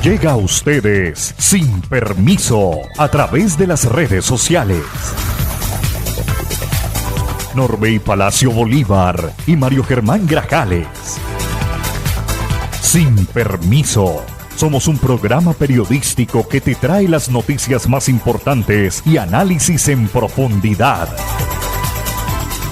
Llega a ustedes sin permiso a través de las redes sociales. Norbey Palacio Bolívar y Mario Germán Grajales. Sin permiso. Somos un programa periodístico que te trae las noticias más importantes y análisis en profundidad.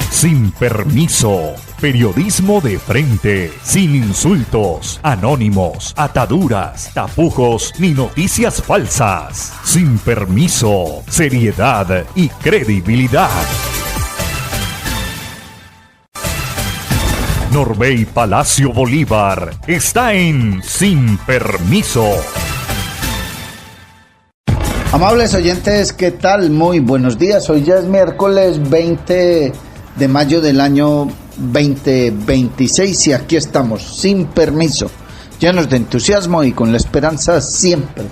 Sin permiso. Periodismo de frente, sin insultos, anónimos, ataduras, tapujos ni noticias falsas. Sin permiso, seriedad y credibilidad. Norbey Palacio Bolívar está en Sin Permiso. Amables oyentes, ¿qué tal? Muy buenos días. Hoy ya es miércoles 20 de mayo del año 2026 y aquí estamos, sin permiso, llenos de entusiasmo y con la esperanza siempre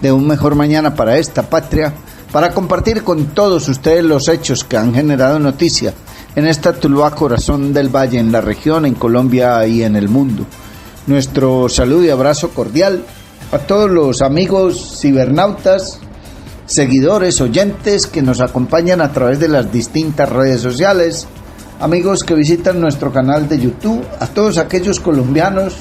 de un mejor mañana para esta patria, para compartir con todos ustedes los hechos que han generado noticia en esta Tuluá, corazón del valle, en la región, en Colombia y en el mundo. Nuestro saludo y abrazo cordial a todos los amigos cibernautas, seguidores, oyentes que nos acompañan a través de las distintas redes sociales, amigos que visitan nuestro canal de YouTube, a todos aquellos colombianos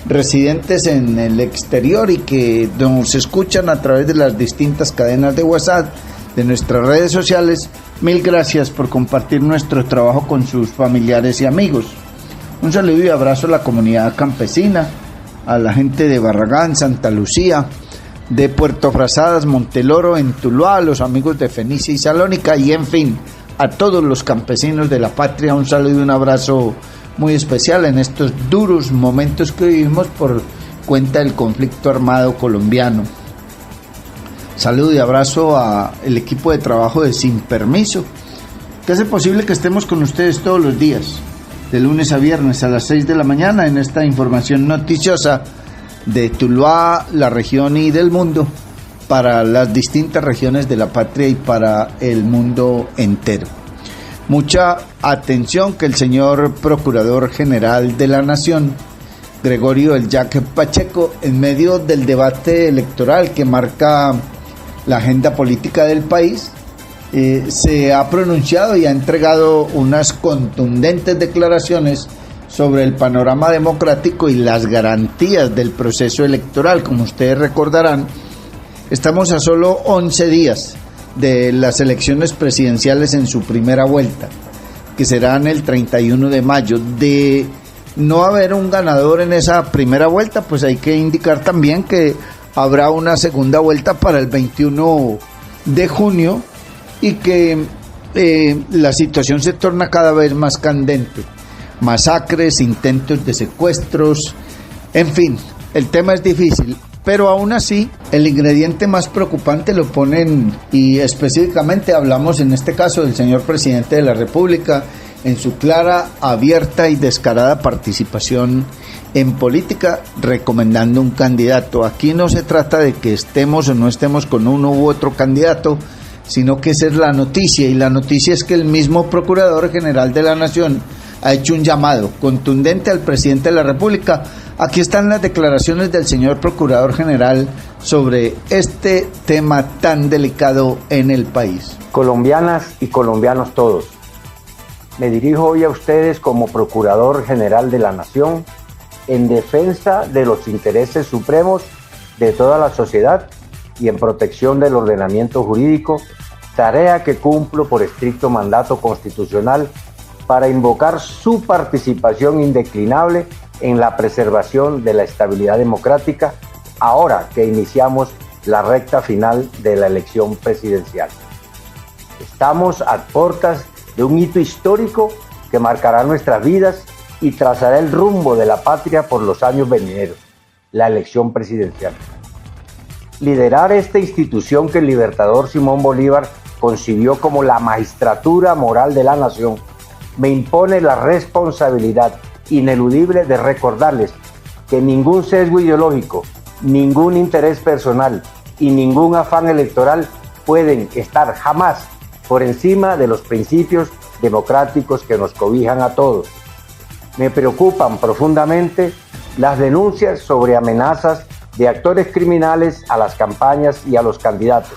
residentes en el exterior y que nos escuchan a través de las distintas cadenas de WhatsApp de nuestras redes sociales. Mil gracias por compartir nuestro trabajo con sus familiares y amigos. Un saludo y abrazo a la comunidad campesina, a la gente de Barragán, Santa Lucía, de Puerto Frazadas, Monteloro, en Tuluá, a los amigos de Fenicia y Salónica y en fin, a todos los campesinos de la patria. Un saludo y un abrazo muy especial en estos duros momentos que vivimos por cuenta del conflicto armado colombiano. Saludo y abrazo al equipo de trabajo de Sin Permiso, que hace posible que estemos con ustedes todos los días, de lunes a viernes a las 6 de la mañana, en esta información noticiosa de Tuluá, la región y del mundo, para las distintas regiones de la patria y para el mundo entero. Mucha atención que el señor Procurador General de la Nación, Gregorio El Yaque Pacheco, en medio del debate electoral que marca la agenda política del país, se ha pronunciado y ha entregado unas contundentes declaraciones sobre el panorama democrático y las garantías del proceso electoral. Como ustedes recordarán, estamos a solo 11 días de las elecciones presidenciales en su primera vuelta, que serán el 31 de mayo. De no haber un ganador en esa primera vuelta, pues hay que indicar también que habrá una segunda vuelta para el 21 de junio y que la situación se torna cada vez más candente. Masacres, intentos de secuestros, en fin, el tema es difícil, pero aún así el ingrediente más preocupante lo ponen, y específicamente hablamos en este caso del señor presidente de la República, en su clara, abierta y descarada participación en política, recomendando un candidato. Aquí no se trata de que estemos o no estemos con uno u otro candidato, sino que esa es la noticia, y la noticia es que el mismo Procurador General de la Nación ha hecho un llamado contundente al presidente de la República. Aquí están las declaraciones del señor Procurador General sobre este tema tan delicado en el país. Colombianas y colombianos todos, me dirijo hoy a ustedes como Procurador General de la Nación en defensa de los intereses supremos de toda la sociedad y en protección del ordenamiento jurídico, tarea que cumplo por estricto mandato constitucional para invocar su participación indeclinable en la preservación de la estabilidad democrática, ahora que iniciamos la recta final de la elección presidencial. Estamos a puertas de un hito histórico que marcará nuestras vidas y trazará el rumbo de la patria por los años venideros, la elección presidencial. Liderar esta institución que el libertador Simón Bolívar concibió como la magistratura moral de la nación me impone la responsabilidad ineludible de recordarles que ningún sesgo ideológico, ningún interés personal y ningún afán electoral pueden estar jamás por encima de los principios democráticos que nos cobijan a todos. Me preocupan profundamente las denuncias sobre amenazas de actores criminales a las campañas y a los candidatos,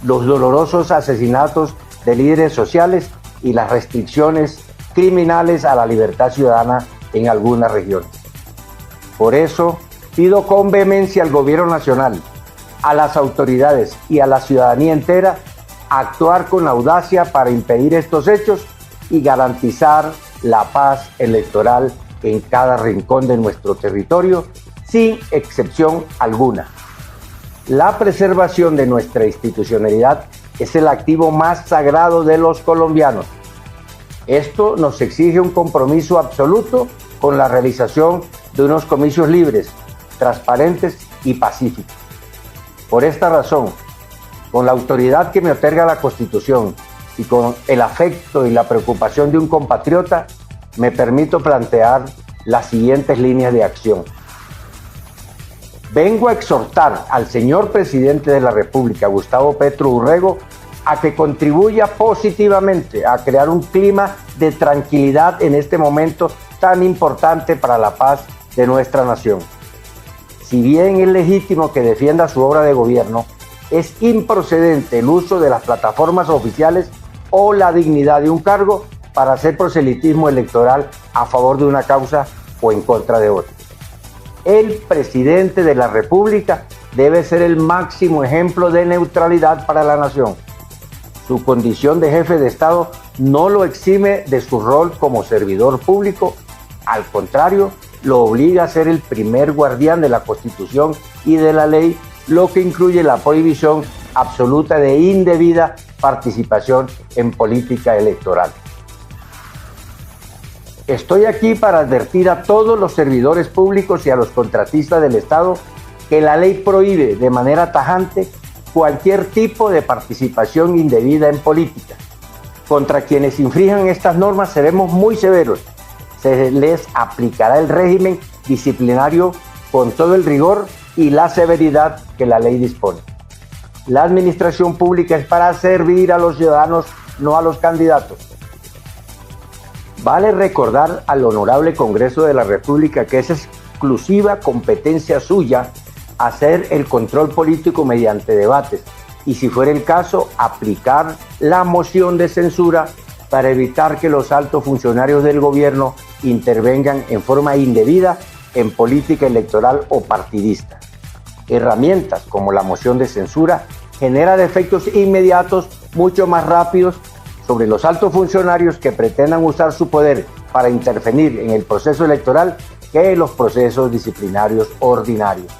los dolorosos asesinatos de líderes sociales y las restricciones criminales a la libertad ciudadana en algunas regiones. Por eso, pido con vehemencia al Gobierno Nacional, a las autoridades y a la ciudadanía entera actuar con audacia para impedir estos hechos y garantizar la paz electoral en cada rincón de nuestro territorio, sin excepción alguna. La preservación de nuestra institucionalidad es el activo más sagrado de los colombianos. Esto nos exige un compromiso absoluto con la realización de unos comicios libres, transparentes y pacíficos. Por esta razón, con la autoridad que me otorga la Constitución y con el afecto y la preocupación de un compatriota, me permito plantear las siguientes líneas de acción. Vengo a exhortar al señor presidente de la República, Gustavo Petro Urrego, a que contribuya positivamente a crear un clima de tranquilidad en este momento tan importante para la paz de nuestra nación. Si bien es legítimo que defienda su obra de gobierno, es improcedente el uso de las plataformas oficiales o la dignidad de un cargo para hacer proselitismo electoral a favor de una causa o en contra de otra. El presidente de la República debe ser el máximo ejemplo de neutralidad para la nación. Su condición de jefe de Estado no lo exime de su rol como servidor público, al contrario, lo obliga a ser el primer guardián de la Constitución y de la ley, lo que incluye la prohibición absoluta de indebida participación en política electoral. Estoy aquí para advertir a todos los servidores públicos y a los contratistas del Estado que la ley prohíbe de manera tajante cualquier tipo de participación indebida en política. Contra quienes infrinjan estas normas seremos muy severos. Se les aplicará el régimen disciplinario con todo el rigor y la severidad que la ley dispone. La administración pública es para servir a los ciudadanos, no a los candidatos. Vale recordar al Honorable Congreso de la República que es exclusiva competencia suya hacer el control político mediante debates y, si fuera el caso, aplicar la moción de censura para evitar que los altos funcionarios del gobierno intervengan en forma indebida en política electoral o partidista. Herramientas como la moción de censura generan efectos inmediatos mucho más rápidos sobre los altos funcionarios que pretendan usar su poder para intervenir en el proceso electoral que los procesos disciplinarios ordinarios.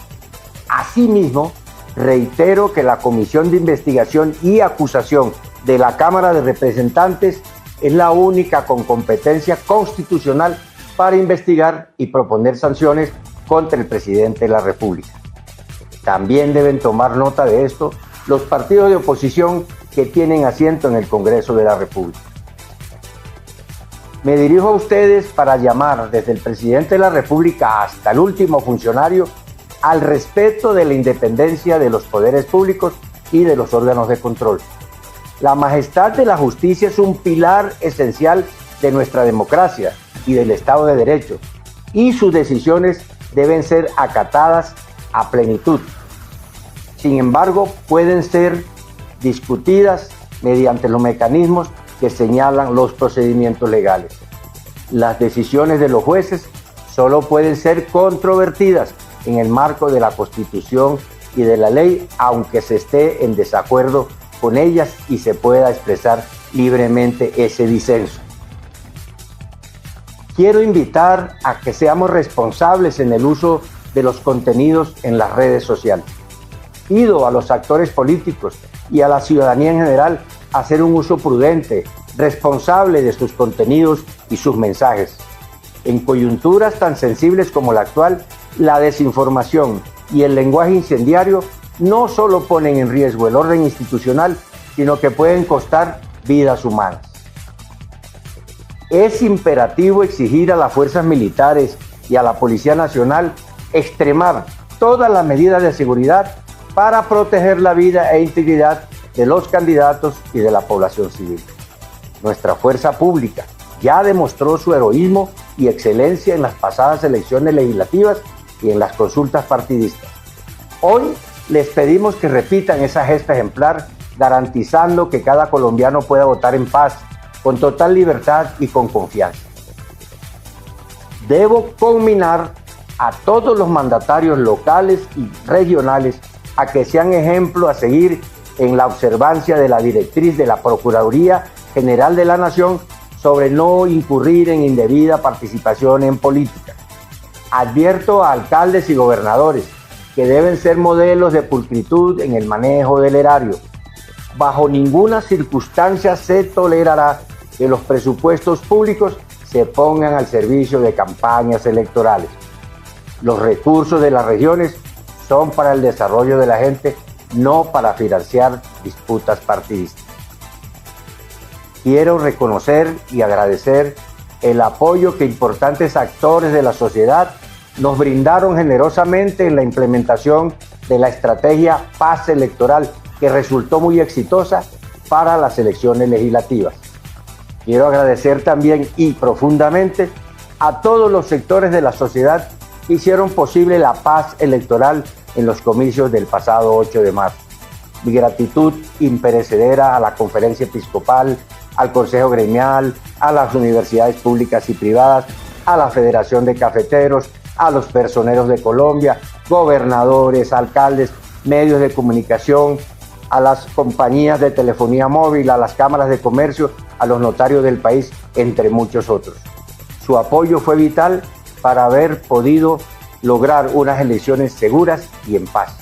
Asimismo, reitero que la Comisión de Investigación y Acusación de la Cámara de Representantes es la única con competencia constitucional para investigar y proponer sanciones contra el presidente de la República. También deben tomar nota de esto los partidos de oposición que tienen asiento en el Congreso de la República. Me dirijo a ustedes para llamar desde el presidente de la República hasta el último funcionario al respeto de la independencia de los poderes públicos y de los órganos de control. La majestad de la justicia es un pilar esencial de nuestra democracia y del Estado de Derecho, y sus decisiones deben ser acatadas a plenitud. Sin embargo, pueden ser discutidas mediante los mecanismos que señalan los procedimientos legales. Las decisiones de los jueces solo pueden ser controvertidas en el marco de la Constitución y de la ley, aunque se esté en desacuerdo con ellas y se pueda expresar libremente ese disenso. Quiero invitar a que seamos responsables en el uso de los contenidos en las redes sociales. Pido a los actores políticos y a la ciudadanía en general hacer un uso prudente, responsable de sus contenidos y sus mensajes. En coyunturas tan sensibles como la actual, la desinformación y el lenguaje incendiario no solo ponen en riesgo el orden institucional, sino que pueden costar vidas humanas. Es imperativo exigir a las fuerzas militares y a la Policía Nacional extremar todas las medidas de seguridad para proteger la vida e integridad de los candidatos y de la población civil. Nuestra fuerza pública ya demostró su heroísmo y excelencia en las pasadas elecciones legislativas y en las consultas partidistas. Hoy les pedimos que repitan esa gesta ejemplar, garantizando que cada colombiano pueda votar en paz, con total libertad y con confianza. Debo conminar a todos los mandatarios locales y regionales a que sean ejemplo a seguir en la observancia de la directriz de la Procuraduría General de la Nación sobre no incurrir en indebida participación en política. Advierto a alcaldes y gobernadores que deben ser modelos de pulcritud en el manejo del erario. Bajo ninguna circunstancia se tolerará que los presupuestos públicos se pongan al servicio de campañas electorales. Los recursos de las regiones son para el desarrollo de la gente, no para financiar disputas partidistas. Quiero reconocer y agradecer el apoyo que importantes actores de la sociedad nos brindaron generosamente en la implementación de la estrategia Paz Electoral, que resultó muy exitosa para las elecciones legislativas. Quiero agradecer también y profundamente a todos los sectores de la sociedad que hicieron posible la paz electoral en los comicios del pasado 8 de marzo. Mi gratitud imperecedera a la Conferencia Episcopal, al Consejo Gremial, a las universidades públicas y privadas, a la Federación de Cafeteros, a los personeros de Colombia, gobernadores, alcaldes, medios de comunicación, a las compañías de telefonía móvil, a las cámaras de comercio, a los notarios del país, entre muchos otros. Su apoyo fue vital para haber podido lograr unas elecciones seguras y en paz.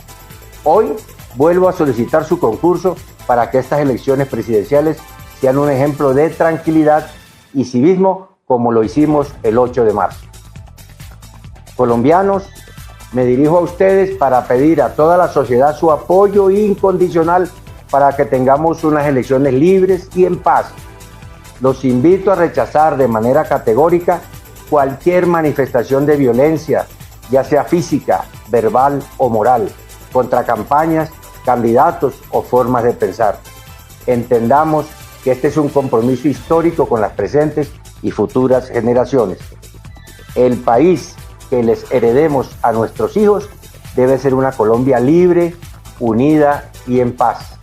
Hoy vuelvo a solicitar su concurso para que estas elecciones presidenciales sean un ejemplo de tranquilidad y civismo como lo hicimos el 8 de marzo. Colombianos, me dirijo a ustedes para pedir a toda la sociedad su apoyo incondicional para que tengamos unas elecciones libres y en paz. Los invito a rechazar de manera categórica cualquier manifestación de violencia, ya sea física, verbal o moral, contra campañas, candidatos o formas de pensar. Entendamos que este es un compromiso histórico con las presentes y futuras generaciones. El país que les heredemos a nuestros hijos debe ser una Colombia libre, unida y en paz.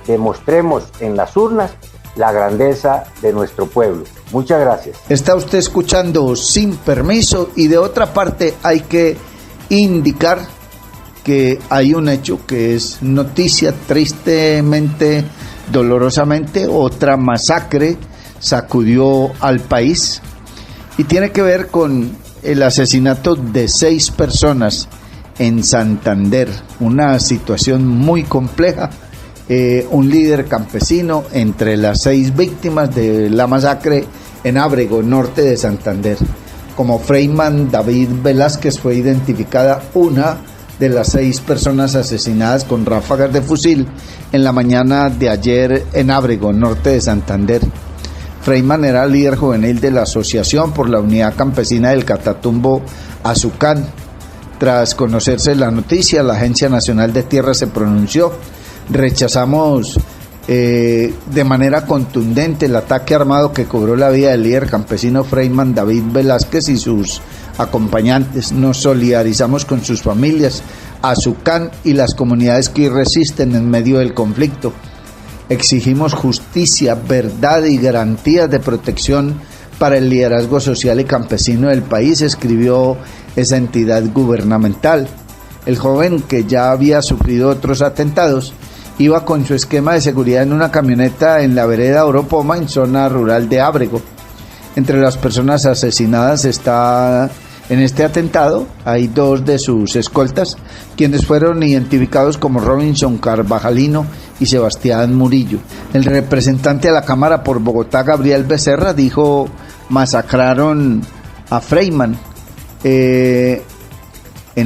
Demostremos en las urnas la grandeza de nuestro pueblo. Muchas gracias. Está usted escuchando Sin Permiso, y de otra parte hay que indicar que hay un hecho que es noticia, tristemente, dolorosamente. Otra masacre sacudió al país y tiene que ver con el asesinato de 6 personas en Santander. Una situación muy compleja. Un líder campesino entre las 6 víctimas de la masacre en Ábrego, norte de Santander. Como Freyman David Velázquez fue identificada una de las 6 personas asesinadas con ráfagas de fusil en la mañana de ayer en Ábrego, norte de Santander. Freyman era líder juvenil de la Asociación por la Unidad Campesina del Catatumbo Azucán. Tras conocerse la noticia, la Agencia Nacional de Tierra se pronunció. Rechazamos de manera contundente el ataque armado que cobró la vida del líder campesino Freyman David Velázquez y sus acompañantes. Nos solidarizamos con sus familias, Azucán y las comunidades que resisten en medio del conflicto. Exigimos justicia, verdad y garantías de protección para el liderazgo social y campesino del país, escribió esa entidad gubernamental. El joven, que ya había sufrido otros atentados, iba con su esquema de seguridad en una camioneta en la vereda Oropoma, en zona rural de Ábrego. Entre las personas asesinadas en este atentado hay 2 de sus escoltas, quienes fueron identificados como Robinson Carvajalino y Sebastián Murillo. El representante a la Cámara por Bogotá, Gabriel Becerra, dijo: masacraron a Freyman en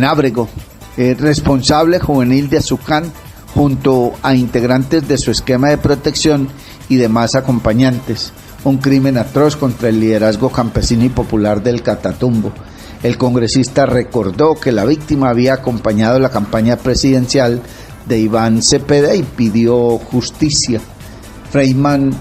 Ábrego, responsable juvenil de Azucán, junto a integrantes de su esquema de protección y demás acompañantes. Un crimen atroz contra el liderazgo campesino y popular del Catatumbo. El congresista recordó que la víctima había acompañado la campaña presidencial de Iván Cepeda y pidió justicia. Freyman,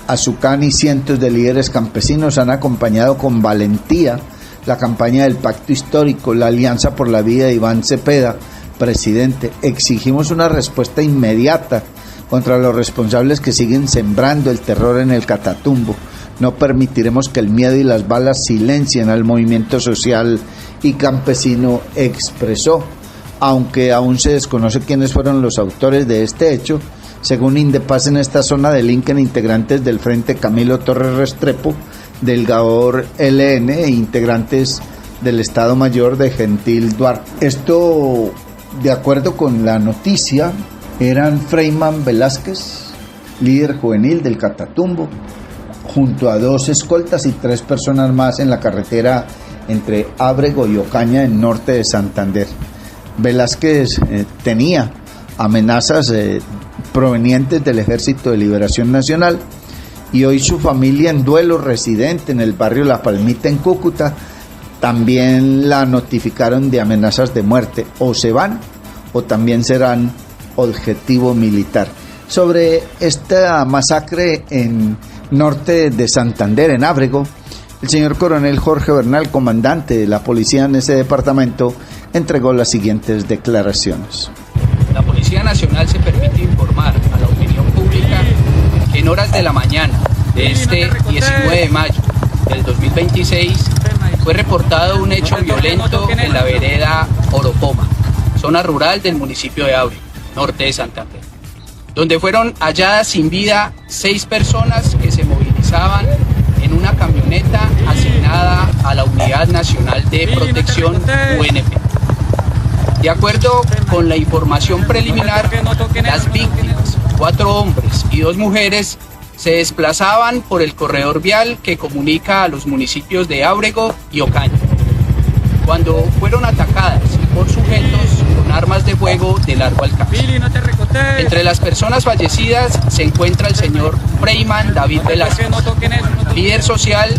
Azucán y cientos de líderes campesinos han acompañado con valentía la campaña del Pacto Histórico, la Alianza por la Vida de Iván Cepeda, presidente. Exigimos una respuesta inmediata contra los responsables que siguen sembrando el terror en el Catatumbo. No permitiremos que el miedo y las balas silencien al movimiento social y campesino, expresó. Aunque aún se desconoce quiénes fueron los autores de este hecho, según Indepaz, en esta zona delinquen integrantes del Frente Camilo Torres Restrepo, del Gabor LN e integrantes del Estado Mayor de Gentil Duarte. Esto, de acuerdo con la noticia, eran Freyman Velázquez, líder juvenil del Catatumbo, junto a 2 escoltas y 3 personas más en la carretera entre Ábrego y Ocaña, en norte de Santander. Velázquez tenía amenazas provenientes del Ejército de Liberación Nacional, y hoy su familia, en duelo, residente en el barrio La Palmita en Cúcuta, también la notificaron de amenazas de muerte. O se van o también serán objetivo militar. Sobre esta masacre en norte de Santander, en Ábrego, el señor coronel Jorge Bernal, comandante de la policía en ese departamento, entregó las siguientes declaraciones. La Policía Nacional se permite informar a la opinión pública que en horas de la mañana de este 19 de mayo del 2026 fue reportado un hecho violento en la vereda Oropoma, zona rural del municipio de Ábrego, norte de Santander, donde fueron halladas sin vida 6 personas que se movilizaban en una camioneta asignada a la Unidad Nacional de Protección UNP. De acuerdo con la información preliminar, las víctimas, 4 hombres y 2 mujeres, se desplazaban por el corredor vial que comunica a los municipios de Ábrego y Ocaña, cuando fueron atacadas por sujetos con armas de fuego de largo alcance. Entre las personas fallecidas se encuentra el señor Freyman David Velázquez, líder social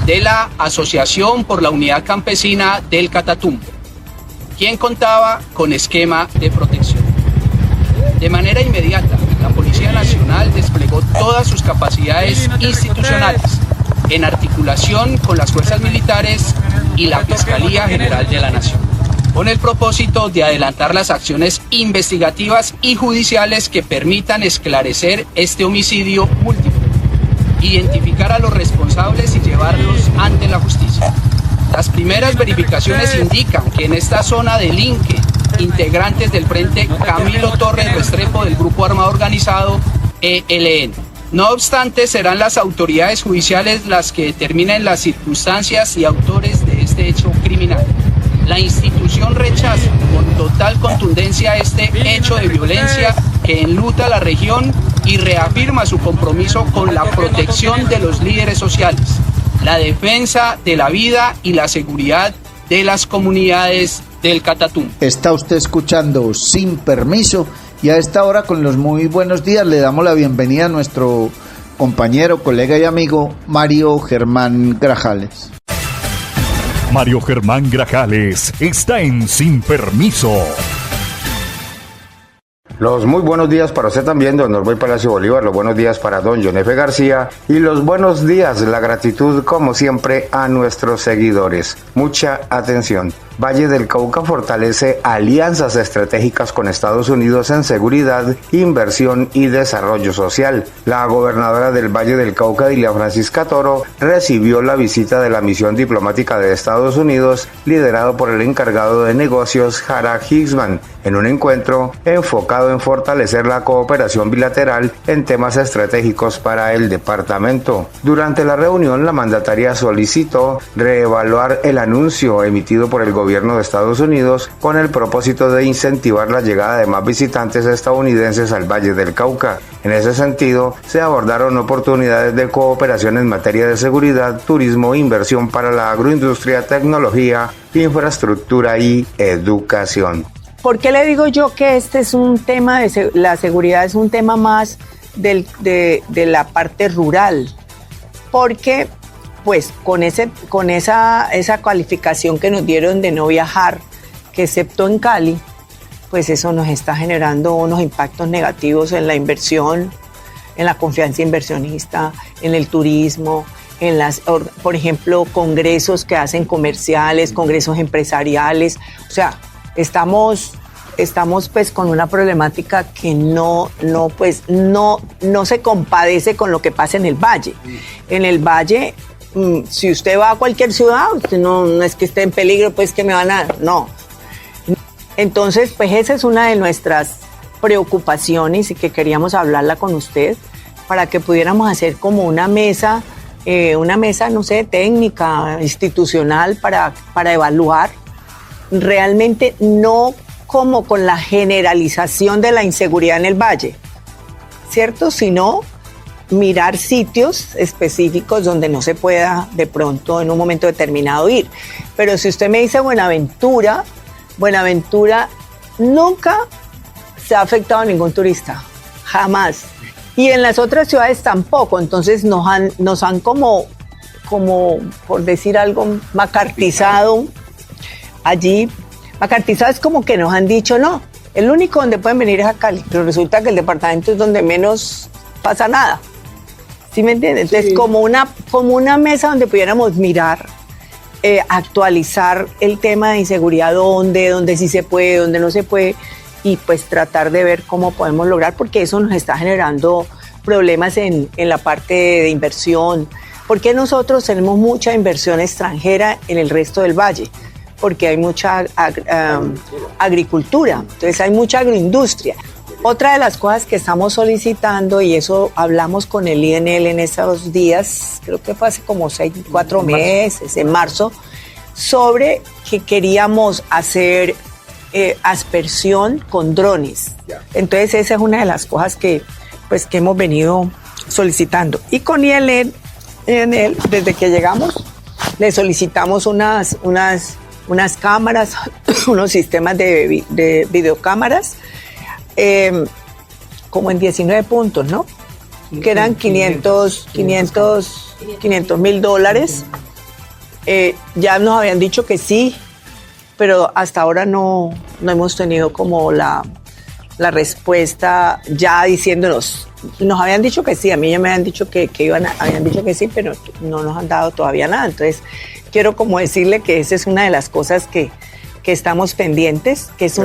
de la Asociación por la Unidad Campesina del Catatumbo, quien contaba con esquema de protección. De manera inmediata, la Policía Nacional desplegó todas sus capacidades institucionales en articulación con las fuerzas militares y la Fiscalía General de la Nación, con el propósito de adelantar las acciones investigativas y judiciales que permitan esclarecer este homicidio múltiple, identificar a los responsables y llevarlos ante la justicia. Las primeras verificaciones indican que en esta zona delinquen integrantes del Frente Camilo Torres Restrepo del Grupo Armado Organizado ELN. No obstante, serán las autoridades judiciales las que determinen las circunstancias y autores de este hecho criminal. La institución rechaza con total contundencia este hecho de violencia que enluta la región y reafirma su compromiso con la protección de los líderes sociales, la defensa de la vida y la seguridad de las comunidades del Catatumbo. Está usted escuchando Sin Permiso, y a esta hora, con los muy buenos días, le damos la bienvenida a nuestro compañero, colega y amigo Mario Germán Grajales. Mario Germán Grajales está en Sin Permiso. Los muy buenos días para usted también, don Norberto Palacio Bolívar. Los buenos días para don John F. García. Y los buenos días, la gratitud como siempre a nuestros seguidores. Mucha atención. Valle del Cauca fortalece alianzas estratégicas con Estados Unidos en seguridad, inversión y desarrollo social. La gobernadora del Valle del Cauca, Dilia Francisca Toro, recibió la visita de la misión diplomática de Estados Unidos, liderado por el encargado de negocios, Hara Hicksman, en un encuentro enfocado en fortalecer la cooperación bilateral en temas estratégicos para el departamento. Durante la reunión, la mandataria solicitó reevaluar el anuncio emitido por el gobierno de Estados Unidos con el propósito de incentivar la llegada de más visitantes estadounidenses al Valle del Cauca. En ese sentido, se abordaron oportunidades de cooperación en materia de seguridad, turismo, inversión para la agroindustria, tecnología, infraestructura y educación. ¿Por qué le digo yo que este es un tema de la seguridad, es un tema más de la parte rural? Porque pues con esa calificación que nos dieron de no viajar, que excepto en Cali, pues eso nos está generando unos impactos negativos en la inversión, en la confianza inversionista, en el turismo, en por ejemplo, congresos que hacen comerciales, congresos empresariales. O sea, estamos estamos pues con una problemática que no se compadece con lo que pasa en el Valle. En el Valle, si usted va a cualquier ciudad, usted no es que esté en peligro, pues que me van a... No. Entonces, pues esa es una de nuestras preocupaciones y que queríamos hablarla con usted para que pudiéramos hacer como una mesa, no sé, técnica, institucional para evaluar realmente, no como con la generalización de la inseguridad en el Valle, ¿cierto? Sino mirar sitios específicos donde no se pueda de pronto en un momento determinado ir. Pero si usted me dice Buenaventura nunca se ha afectado a ningún turista, jamás. Y en las otras ciudades tampoco, entonces nos han como por decir algo, macartizado allí. Macartizado es como que nos han dicho, no, el único donde pueden venir es a Cali, pero resulta que el departamento es donde menos pasa nada. ¿Sí me entiendes? Entonces, sí. como una mesa donde pudiéramos mirar, actualizar el tema de inseguridad, dónde sí se puede, dónde no se puede, y pues tratar de ver cómo podemos lograr, porque eso nos está generando problemas en la parte de inversión. Porque nosotros tenemos mucha inversión extranjera en el resto del valle, porque hay mucha agricultura, entonces hay mucha agroindustria. Otra de las cosas que estamos solicitando, y eso hablamos con el INL en esos días, creo que fue hace como 4 meses, en marzo, sobre que queríamos hacer aspersión con drones. Entonces esa es una de las cosas que hemos venido solicitando. Y con INL, desde que llegamos, le solicitamos unas cámaras, unos sistemas de videocámaras, como en 19 puntos, ¿no? Que eran $500,000. Ya nos habían dicho que sí, pero hasta ahora no hemos tenido como la respuesta ya diciéndonos. Nos habían dicho que sí, a mí ya me habían dicho habían dicho que sí, pero no nos han dado todavía nada. Entonces, quiero como decirle que esa es una de las cosas que estamos pendientes, que es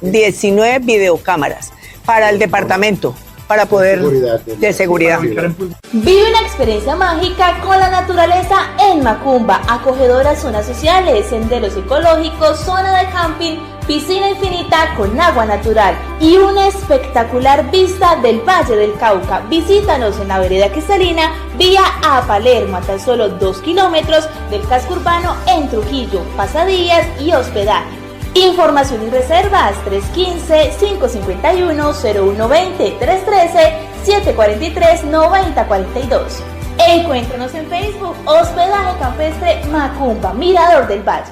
19 videocámaras para el departamento, para poder de seguridad. Vive una experiencia mágica con la naturaleza en Macumba, acogedoras zonas sociales, senderos ecológicos, zona de camping, piscina infinita con agua natural y una espectacular vista del Valle del Cauca. Visítanos en la vereda Cristalina, vía a Palermo, a tan solo 2 kilómetros del casco urbano en Trujillo, pasadías y hospedaje. Información y reservas 315-551-0120, 313-743-9042. Encuéntranos en Facebook, Hospedaje Campestre Macumba, Mirador del Valle.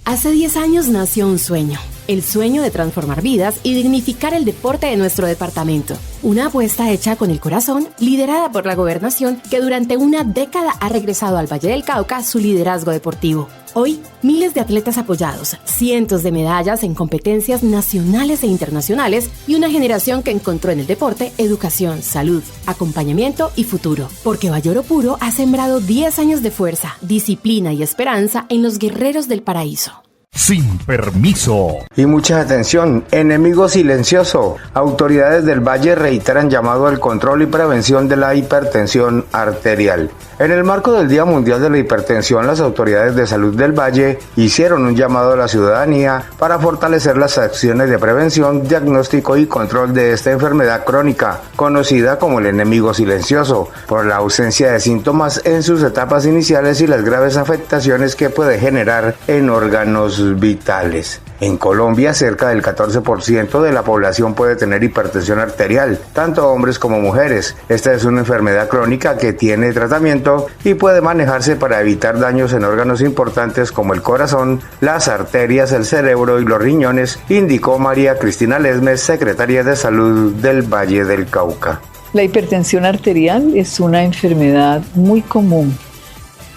Hace 10 años nació un sueño, el sueño de transformar vidas y dignificar el deporte de nuestro departamento. Una apuesta hecha con el corazón, liderada por la gobernación, que durante una década ha regresado al Valle del Cauca su liderazgo deportivo. Hoy, miles de atletas apoyados, cientos de medallas en competencias nacionales e internacionales y una generación que encontró en el deporte educación, salud, acompañamiento y futuro. Porque Valle Oro Puro ha sembrado 10 años de fuerza, disciplina y esperanza en los guerreros del paraíso. Sin permiso. Y mucha atención, enemigo silencioso. Autoridades del Valle reiteran llamado al control y prevención de la hipertensión arterial. En el marco del Día Mundial de la Hipertensión, las autoridades de salud del Valle hicieron un llamado a la ciudadanía para fortalecer las acciones de prevención, diagnóstico y control de esta enfermedad crónica, conocida como el enemigo silencioso, por la ausencia de síntomas en sus etapas iniciales y las graves afectaciones que puede generar en órganos vitales. En Colombia, cerca del 14% de la población puede tener hipertensión arterial, tanto hombres como mujeres. Esta es una enfermedad crónica que tiene tratamiento y puede manejarse para evitar daños en órganos importantes como el corazón, las arterias, el cerebro y los riñones, indicó María Cristina Lesmes, secretaria de Salud del Valle del Cauca. La hipertensión arterial es una enfermedad muy común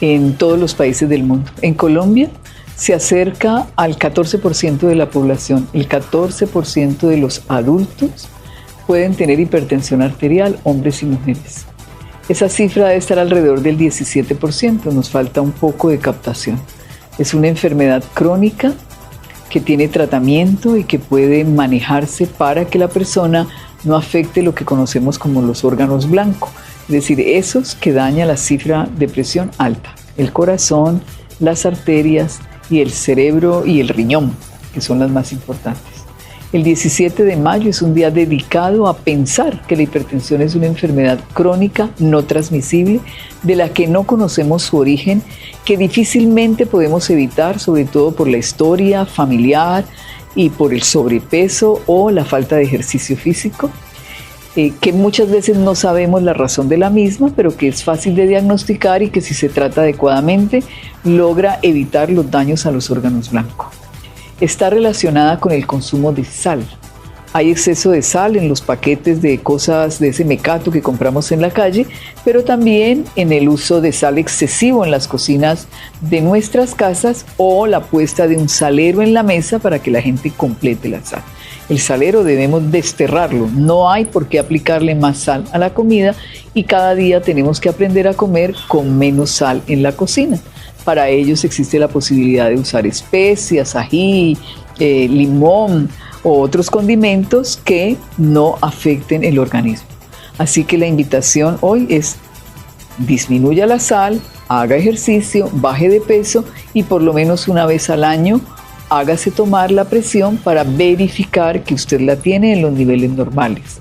en todos los países del mundo. En Colombia se acerca al 14% de la población. El 14% de los adultos pueden tener hipertensión arterial, hombres y mujeres. Esa cifra debe estar alrededor del 17%, nos falta un poco de captación. Es una enfermedad crónica que tiene tratamiento y que puede manejarse para que la persona no afecte lo que conocemos como los órganos blancos, es decir, esos que dañan la cifra de presión alta, el corazón, las arterias y el cerebro y el riñón, que son las más importantes. El 17 de mayo es un día dedicado a pensar que la hipertensión es una enfermedad crónica no transmisible de la que no conocemos su origen, que difícilmente podemos evitar, sobre todo por la historia familiar y por el sobrepeso o la falta de ejercicio físico, que muchas veces no sabemos la razón de la misma, pero que es fácil de diagnosticar y que si se trata adecuadamente logra evitar los daños a los órganos blancos. Está relacionada con el consumo de sal. Hay exceso de sal en los paquetes de cosas de ese mecato que compramos en la calle, pero también en el uso de sal excesivo en las cocinas de nuestras casas o la puesta de un salero en la mesa para que la gente complete la sal. El salero debemos desterrarlo, no hay por qué aplicarle más sal a la comida y cada día tenemos que aprender a comer con menos sal en la cocina. Para ellos existe la posibilidad de usar especias, ají, limón o otros condimentos que no afecten el organismo. Así que la invitación hoy es disminuya la sal, haga ejercicio, baje de peso y por lo menos una vez al año hágase tomar la presión para verificar que usted la tiene en los niveles normales.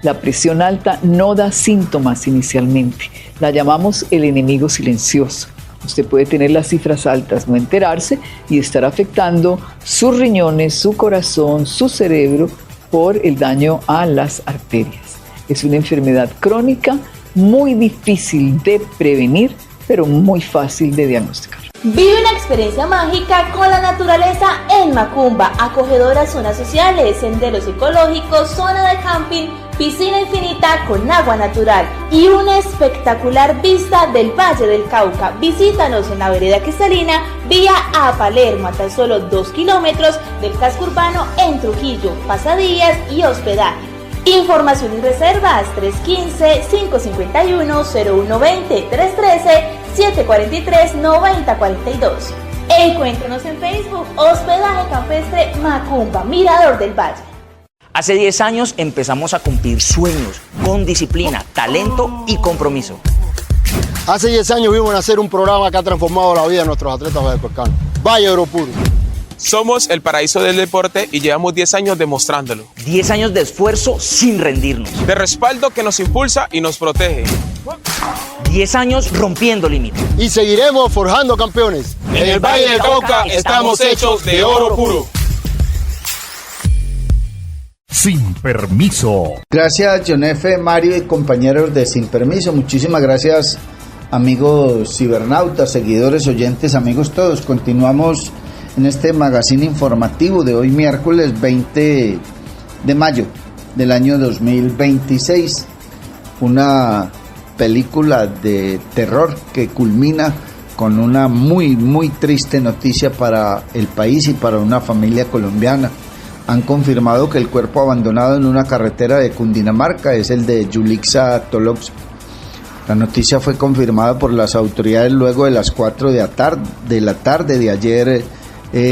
La presión alta no da síntomas inicialmente, la llamamos el enemigo silencioso. Usted puede tener las cifras altas, no enterarse y estar afectando sus riñones, su corazón, su cerebro por el daño a las arterias. Es una enfermedad crónica muy difícil de prevenir, pero muy fácil de diagnosticar. Vive una experiencia mágica con la naturaleza en Macumba, acogedoras zonas sociales, senderos ecológicos, zona de camping, piscina infinita con agua natural y una espectacular vista del Valle del Cauca. Visítanos en la vereda Cristalina, vía a Palermo, a tan solo 2 kilómetros del casco urbano en Trujillo, pasadías y hospedaje. Información y reservas 315-551-0120, 313-743-9042. Encuéntranos en Facebook, Hospedaje Campestre Macumba, Mirador del Valle. Hace 10 años empezamos a cumplir sueños con disciplina, talento y compromiso. Hace 10 años vimos nacer un programa que ha transformado la vida de nuestros atletas vallecuercanos. Valle Oro Puro. Somos el paraíso del deporte y llevamos 10 años demostrándolo. 10 años de esfuerzo sin rendirnos. De respaldo que nos impulsa y nos protege. 10 años rompiendo límites. Y seguiremos forjando campeones. En el Valle del Cauca estamos hechos de oro puro. Sin Permiso. Gracias, John F., Mario y compañeros de Sin Permiso. Muchísimas gracias, amigos cibernautas, seguidores, oyentes, amigos todos. Continuamos en este magazine informativo de hoy, miércoles 20 de mayo del año 2026. Una película de terror que culmina con una muy, muy triste noticia para el país y para una familia colombiana. Han confirmado que el cuerpo abandonado en una carretera de Cundinamarca es el de Yulixa Tolox. La noticia fue confirmada por las autoridades luego de las 4 de la tarde de ayer,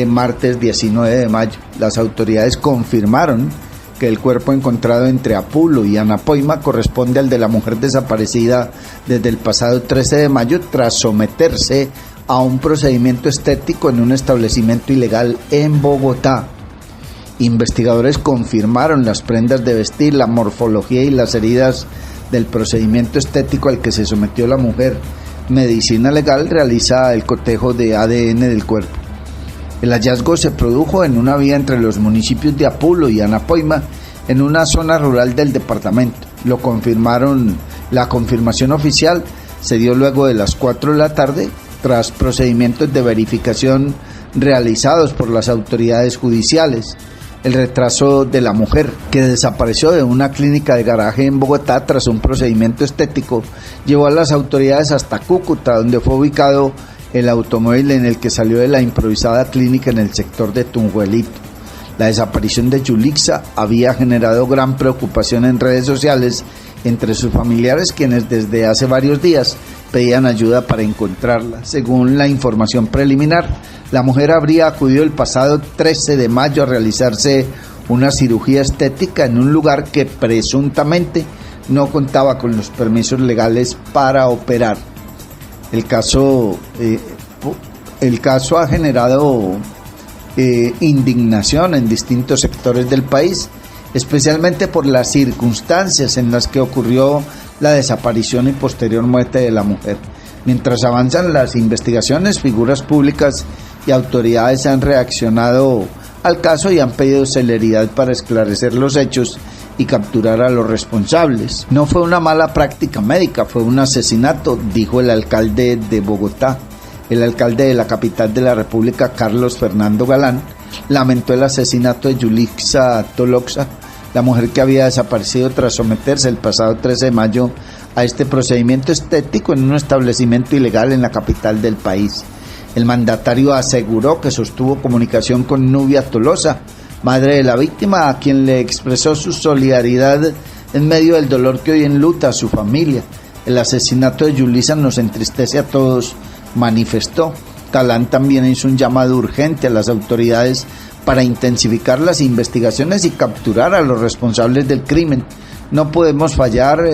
martes 19 de mayo. Las autoridades confirmaron que el cuerpo encontrado entre Apulo y Anapoima corresponde al de la mujer desaparecida desde el pasado 13 de mayo tras someterse a un procedimiento estético en un establecimiento ilegal en Bogotá. Investigadores confirmaron las prendas de vestir, la morfología y las heridas del procedimiento estético al que se sometió la mujer. Medicina legal realiza el cotejo de ADN del cuerpo. El hallazgo se produjo en una vía entre los municipios de Apulo y Anapoima, en una zona rural del departamento. La confirmación oficial se dio luego de las 4 de la tarde, tras procedimientos de verificación realizados por las autoridades judiciales. El retraso de la mujer, que desapareció de una clínica de garaje en Bogotá tras un procedimiento estético, llevó a las autoridades hasta Cúcuta, donde fue ubicado el automóvil en el que salió de la improvisada clínica en el sector de Tunjuelito. La desaparición de Yulixa había generado gran preocupación en redes sociales entre sus familiares, quienes desde hace varios días pedían ayuda para encontrarla. Según la información preliminar, la mujer habría acudido el pasado 13 de mayo a realizarse una cirugía estética en un lugar que presuntamente no contaba con los permisos legales para operar. El caso ha generado indignación en distintos sectores del país, especialmente por las circunstancias en las que ocurrió la desaparición y posterior muerte de la mujer. Mientras avanzan las investigaciones, figuras públicas y autoridades han reaccionado al caso y han pedido celeridad para esclarecer los hechos y capturar a los responsables. No fue una mala práctica médica, fue un asesinato, dijo el alcalde de Bogotá. El alcalde de la capital de la República, Carlos Fernando Galán, lamentó el asesinato de Yulixa Tolosa, la mujer que había desaparecido tras someterse el pasado 13 de mayo a este procedimiento estético en un establecimiento ilegal en la capital del país. El mandatario aseguró que sostuvo comunicación con Nubia Tolosa, madre de la víctima, a quien le expresó su solidaridad en medio del dolor que hoy enluta a su familia. El asesinato de Yulixa nos entristece a todos, manifestó. Galán también hizo un llamado urgente a las autoridades para intensificar las investigaciones y capturar a los responsables del crimen. No podemos fallar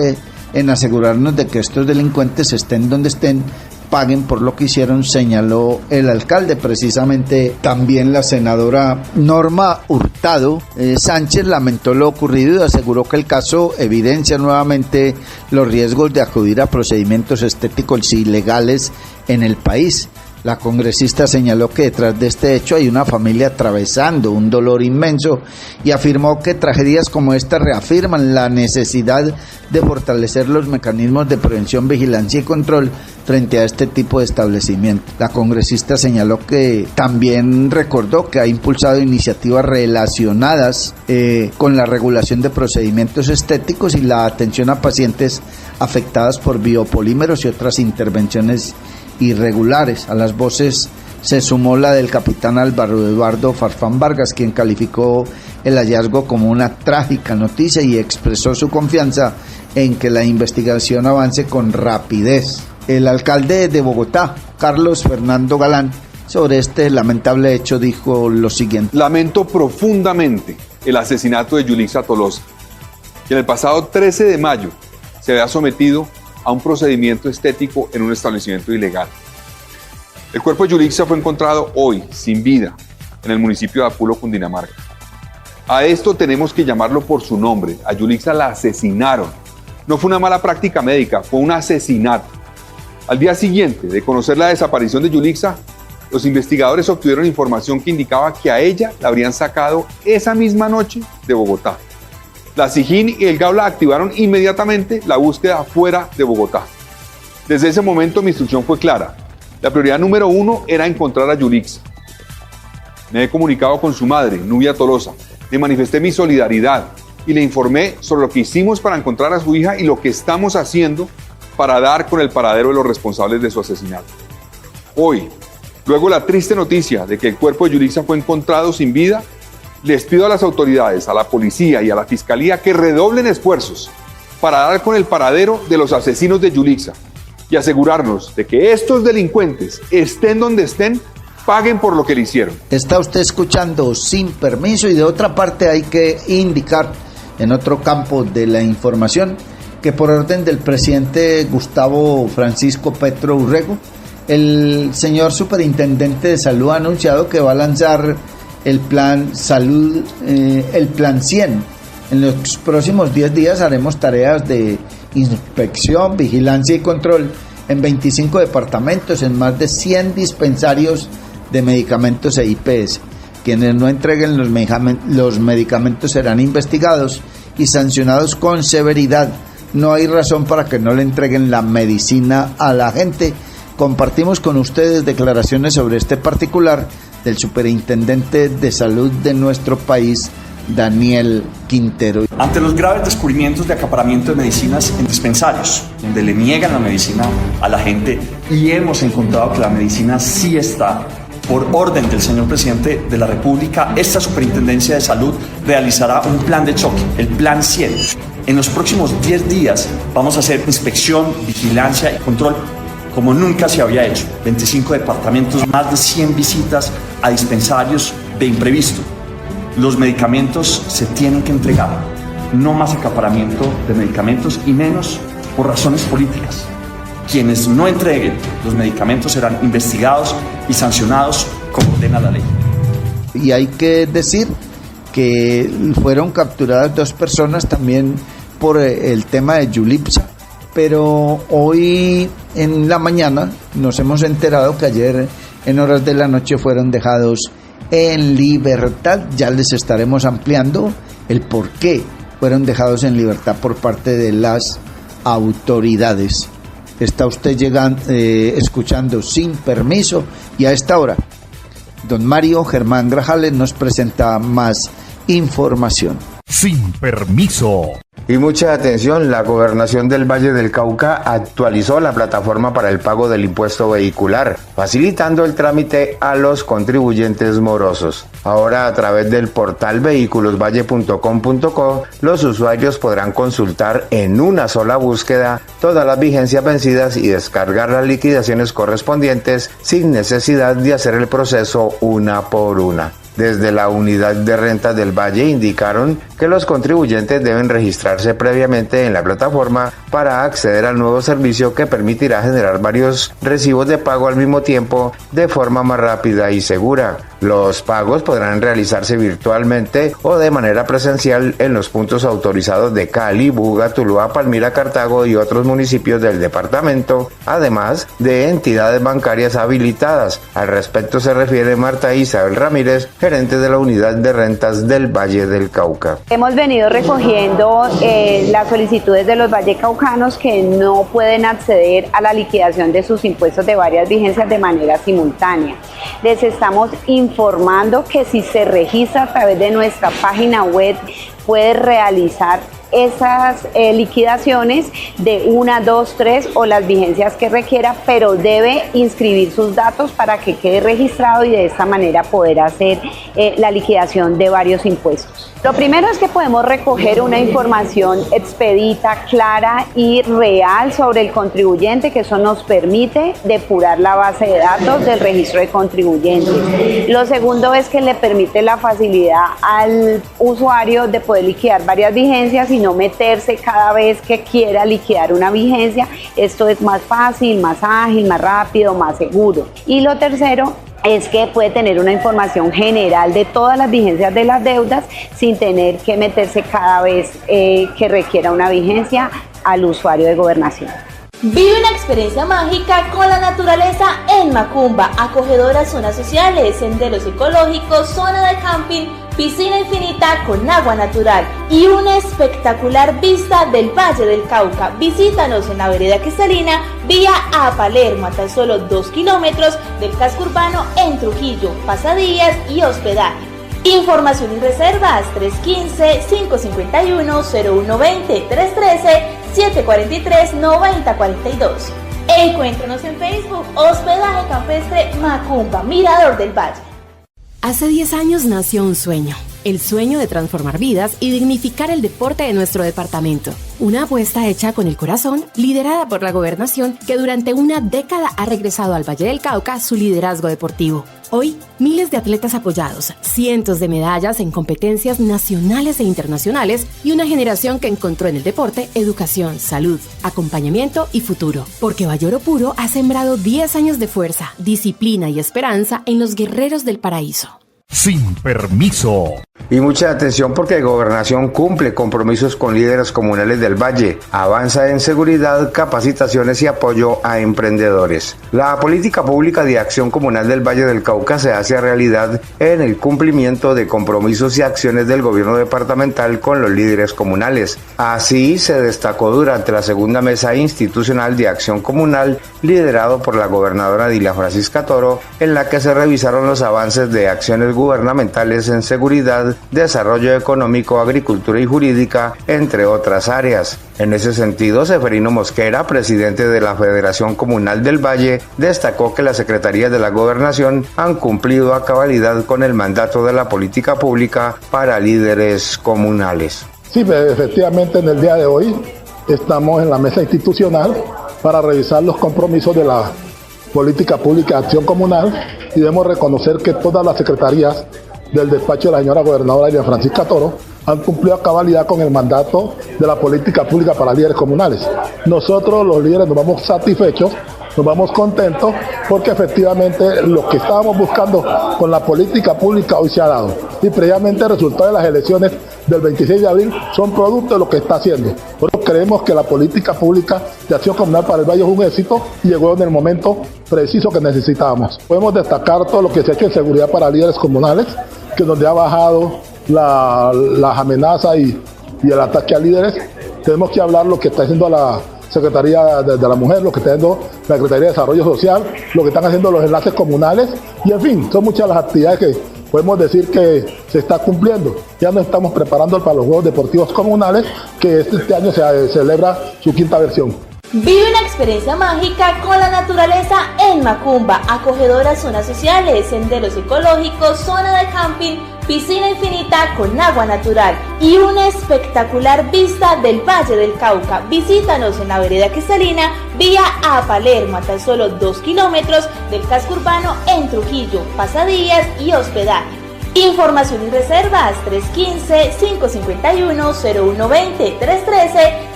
en asegurarnos de que estos delincuentes, estén donde estén, paguen por lo que hicieron, señaló el alcalde. Precisamente también la senadora Norma Hurtado Sánchez lamentó lo ocurrido y aseguró que el caso evidencia nuevamente los riesgos de acudir a procedimientos estéticos ilegales en el país. La congresista señaló que detrás de este hecho hay una familia atravesando un dolor inmenso y afirmó que tragedias como esta reafirman la necesidad de fortalecer los mecanismos de prevención, vigilancia y control frente a este tipo de establecimientos. La congresista señaló que también recordó que ha impulsado iniciativas relacionadas con la regulación de procedimientos estéticos y la atención a pacientes afectadas por biopolímeros y otras intervenciones irregulares. A las voces se sumó la del capitán Álvaro Eduardo Farfán Vargas, quien calificó el hallazgo como una trágica noticia y expresó su confianza en que la investigación avance con rapidez. El alcalde de Bogotá, Carlos Fernando Galán, sobre este lamentable hecho dijo lo siguiente: lamento profundamente el asesinato de Yulixa Tolosa, que el pasado 13 de mayo se había sometido a un procedimiento estético en un establecimiento ilegal. El cuerpo de Yulixa fue encontrado hoy, sin vida, en el municipio de Apulo, Cundinamarca. A esto tenemos que llamarlo por su nombre. A Yulixa la asesinaron. No fue una mala práctica médica, fue un asesinato. Al día siguiente de conocer la desaparición de Yulixa, los investigadores obtuvieron información que indicaba que a ella la habrían sacado esa misma noche de Bogotá. La SIJIN y el GABLA activaron inmediatamente la búsqueda fuera de Bogotá. Desde ese momento mi instrucción fue clara. La prioridad número 1 era encontrar a Yulixa. Me he comunicado con su madre, Nubia Tolosa. Le manifesté mi solidaridad y le informé sobre lo que hicimos para encontrar a su hija y lo que estamos haciendo para dar con el paradero de los responsables de su asesinato. Hoy, luego la triste noticia de que el cuerpo de Yulixa fue encontrado sin vida, les pido a las autoridades, a la policía y a la fiscalía que redoblen esfuerzos para dar con el paradero de los asesinos de Yulixa y asegurarnos de que estos delincuentes, estén donde estén, paguen por lo que le hicieron. Está usted escuchando Sin Permiso, y de otra parte hay que indicar en otro campo de la información que por orden del presidente Gustavo Francisco Petro Urrego, el señor superintendente de salud ha anunciado que va a lanzar el plan salud, el plan 100. En los próximos 10 días haremos tareas de inspección, vigilancia y control en 25 departamentos, en más de 100 dispensarios de medicamentos e IPS. Quienes no entreguen los medicamentos serán investigados y sancionados con severidad. No hay razón para que no le entreguen la medicina a la gente. Compartimos con ustedes declaraciones sobre este particular del superintendente de salud de nuestro país, Daniel Quintero. Ante los graves descubrimientos de acaparamiento de medicinas en dispensarios, donde le niegan la medicina a la gente, y hemos encontrado que la medicina sí está, por orden del señor presidente de la República, esta superintendencia de salud realizará un plan de choque, el plan 100. En los próximos 10 días vamos a hacer inspección, vigilancia y control como nunca se había hecho. 25 departamentos, más de 100 visitas a dispensarios de imprevisto. Los medicamentos se tienen que entregar. No más acaparamiento de medicamentos y menos por razones políticas. Quienes no entreguen los medicamentos serán investigados y sancionados como ordena la ley. Y hay que decir que fueron capturadas 2 personas también por el tema de Yulipsa, pero hoy en la mañana nos hemos enterado que ayer en horas de la noche fueron dejados en libertad. Ya les estaremos ampliando el por qué fueron dejados en libertad por parte de las autoridades. Está usted escuchando Sin Permiso, y a esta hora don Mario Germán Grajales nos presenta más información. Sin Permiso. Y mucha atención, la Gobernación del Valle del Cauca actualizó la plataforma para el pago del impuesto vehicular, facilitando el trámite a los contribuyentes morosos. Ahora, a través del portal vehiculosvalle.com.co, los usuarios podrán consultar en una sola búsqueda todas las vigencias vencidas y descargar las liquidaciones correspondientes sin necesidad de hacer el proceso una por una. Desde la Unidad de Rentas del Valle indicaron que los contribuyentes deben registrarse previamente en la plataforma para acceder al nuevo servicio que permitirá generar varios recibos de pago al mismo tiempo de forma más rápida y segura. Los pagos podrán realizarse virtualmente o de manera presencial en los puntos autorizados de Cali, Buga, Tuluá, Palmira, Cartago y otros municipios del departamento, además de entidades bancarias habilitadas. Al respecto se refiere Marta Isabel Ramírez, gerente de la Unidad de Rentas del Valle del Cauca. Hemos venido recogiendo las solicitudes de los vallecaucanos que no pueden acceder a la liquidación de sus impuestos de varias vigencias de manera simultánea. Les estamos informando que si se registra a través de nuestra página web puede realizar esas liquidaciones de 1, 2, 3 o las vigencias que requiera, pero debe inscribir sus datos para que quede registrado y de esta manera poder hacer la liquidación de varios impuestos. Lo primero es que podemos recoger una información expedita, clara y real sobre el contribuyente, que eso nos permite depurar la base de datos del registro de contribuyentes. Lo segundo es que le permite la facilidad al usuario de poder liquidar varias vigencias y no meterse cada vez que quiera liquidar una vigencia. Esto es más fácil, más ágil, más rápido, más seguro. Y lo tercero es que puede tener una información general de todas las vigencias de las deudas sin tener que meterse cada vez que requiera una vigencia al usuario de gobernación. Vive una experiencia mágica con la naturaleza en Macumba, acogedoras zonas sociales, senderos ecológicos, zona de camping, piscina infinita con agua natural y una espectacular vista del Valle del Cauca. Visítanos en la vereda cristalina vía a Palermo, a tan solo 2 kilómetros del casco urbano en Trujillo, pasadías y hospedaje. Información y reservas 315-551-0120, 313-743-9042. Encuéntranos en Facebook, Hospedaje Campestre Macumba, Mirador del Valle. Hace 10 años nació un sueño, el sueño de transformar vidas y dignificar el deporte de nuestro departamento. Una apuesta hecha con el corazón, liderada por la gobernación, que durante una década ha regresado al Valle del Cauca su liderazgo deportivo. Hoy, miles de atletas apoyados, cientos de medallas en competencias nacionales e internacionales y una generación que encontró en el deporte educación, salud, acompañamiento y futuro. Porque Valle Oro Puro ha sembrado 10 años de fuerza, disciplina y esperanza en los guerreros del paraíso. Sin Permiso. Y mucha atención porque Gobernación cumple compromisos con líderes comunales del Valle, avanza en seguridad, capacitaciones y apoyo a emprendedores. La política pública de acción comunal del Valle del Cauca se hace realidad en el cumplimiento de compromisos y acciones del gobierno departamental con los líderes comunales. Así se destacó durante la segunda mesa institucional de acción comunal liderado por la gobernadora Dilia Francisca Toro, en la que se revisaron los avances de acciones gubernamentales en seguridad, desarrollo económico, agricultura y jurídica, entre otras áreas. En ese sentido, Seferino Mosquera, presidente de la Federación Comunal del Valle, destacó que las secretarías de la Gobernación han cumplido a cabalidad con el mandato de la política pública para líderes comunales. Sí, efectivamente en el día de hoy estamos en la mesa institucional para revisar los compromisos de la política pública de acción comunal y debemos reconocer que todas las secretarías del despacho de la señora gobernadora Eliana Francisca Toro han cumplido a cabalidad con el mandato de la política pública para líderes comunales. Nosotros los líderes nos vamos satisfechos, nos vamos contentos porque efectivamente lo que estábamos buscando con la política pública hoy se ha dado y previamente el resultado de las elecciones del 26 de abril son producto de lo que está haciendo. Nosotros creemos que la política pública de acción comunal para el Valle es un éxito y llegó en el momento preciso que necesitábamos. Podemos destacar todo lo que se ha hecho en seguridad para líderes comunales, que donde ha bajado las amenazas y el ataque a líderes. Tenemos que hablar lo que está haciendo la Secretaría de la Mujer, lo que está haciendo la Secretaría de Desarrollo Social, lo que están haciendo los enlaces comunales y en fin, son muchas las actividades que podemos decir que se está cumpliendo. Ya nos estamos preparando para los Juegos Deportivos Comunales, que este año se celebra su 5ª versión. Vive una experiencia mágica con la naturaleza en Macumba, acogedoras zonas sociales, senderos ecológicos, zona de camping, piscina infinita con agua natural y una espectacular vista del Valle del Cauca. Visítanos en la vereda Cristalina, vía a Palermo, a tan solo 2 kilómetros del casco urbano en Trujillo, pasadías y hospedaje. Información y reservas 315-551-0120,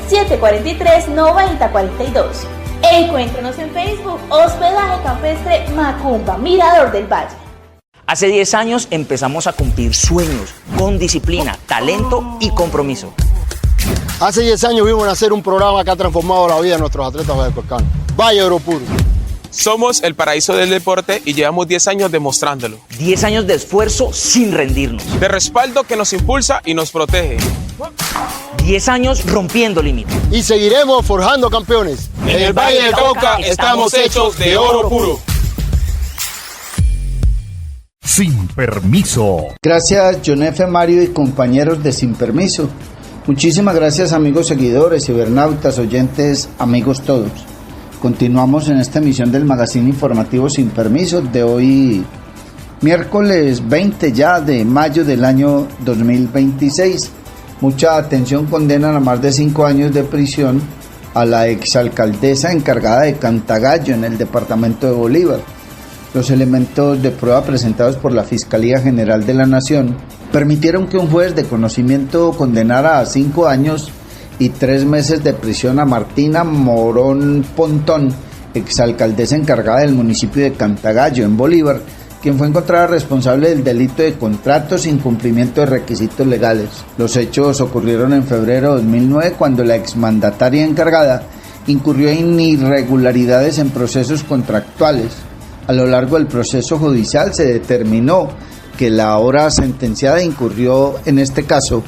313-743-9042. Encuéntranos en Facebook, Hospedaje Campestre Macumba, Mirador del Valle. Hace 10 años empezamos a cumplir sueños con disciplina, talento y compromiso. Hace 10 años vimos nacer un programa que ha transformado la vida de nuestros atletas vallecuecanos. Valle Oro Puro. Somos el paraíso del deporte y llevamos 10 años demostrándolo. 10 años de esfuerzo sin rendirnos. De respaldo que nos impulsa y nos protege. 10 años rompiendo límites. Y seguiremos forjando campeones. En el Valle del Cauca estamos hechos de oro puro. Sin Permiso. Gracias, John F. Mario y compañeros de Sin Permiso. Muchísimas gracias, amigos seguidores, cibernautas, oyentes, amigos todos. Continuamos en esta emisión del magazine informativo Sin Permiso de hoy, miércoles 20 ya de mayo del año 2026. Mucha atención, condenan a más de 5 años de prisión a la exalcaldesa encargada de Cantagallo en el departamento de Bolívar. Los elementos de prueba presentados por la Fiscalía General de la Nación permitieron que un juez de conocimiento condenara a 5 años y 3 meses de prisión a Martina Morón Pontón, exalcaldesa encargada del municipio de Cantagallo, en Bolívar, quien fue encontrada responsable del delito de contrato sin cumplimiento de requisitos legales. Los hechos ocurrieron en febrero de 2009, cuando la exmandataria encargada incurrió en irregularidades en procesos contractuales. A lo largo del proceso judicial se determinó que la ahora sentenciada incurrió, en este caso,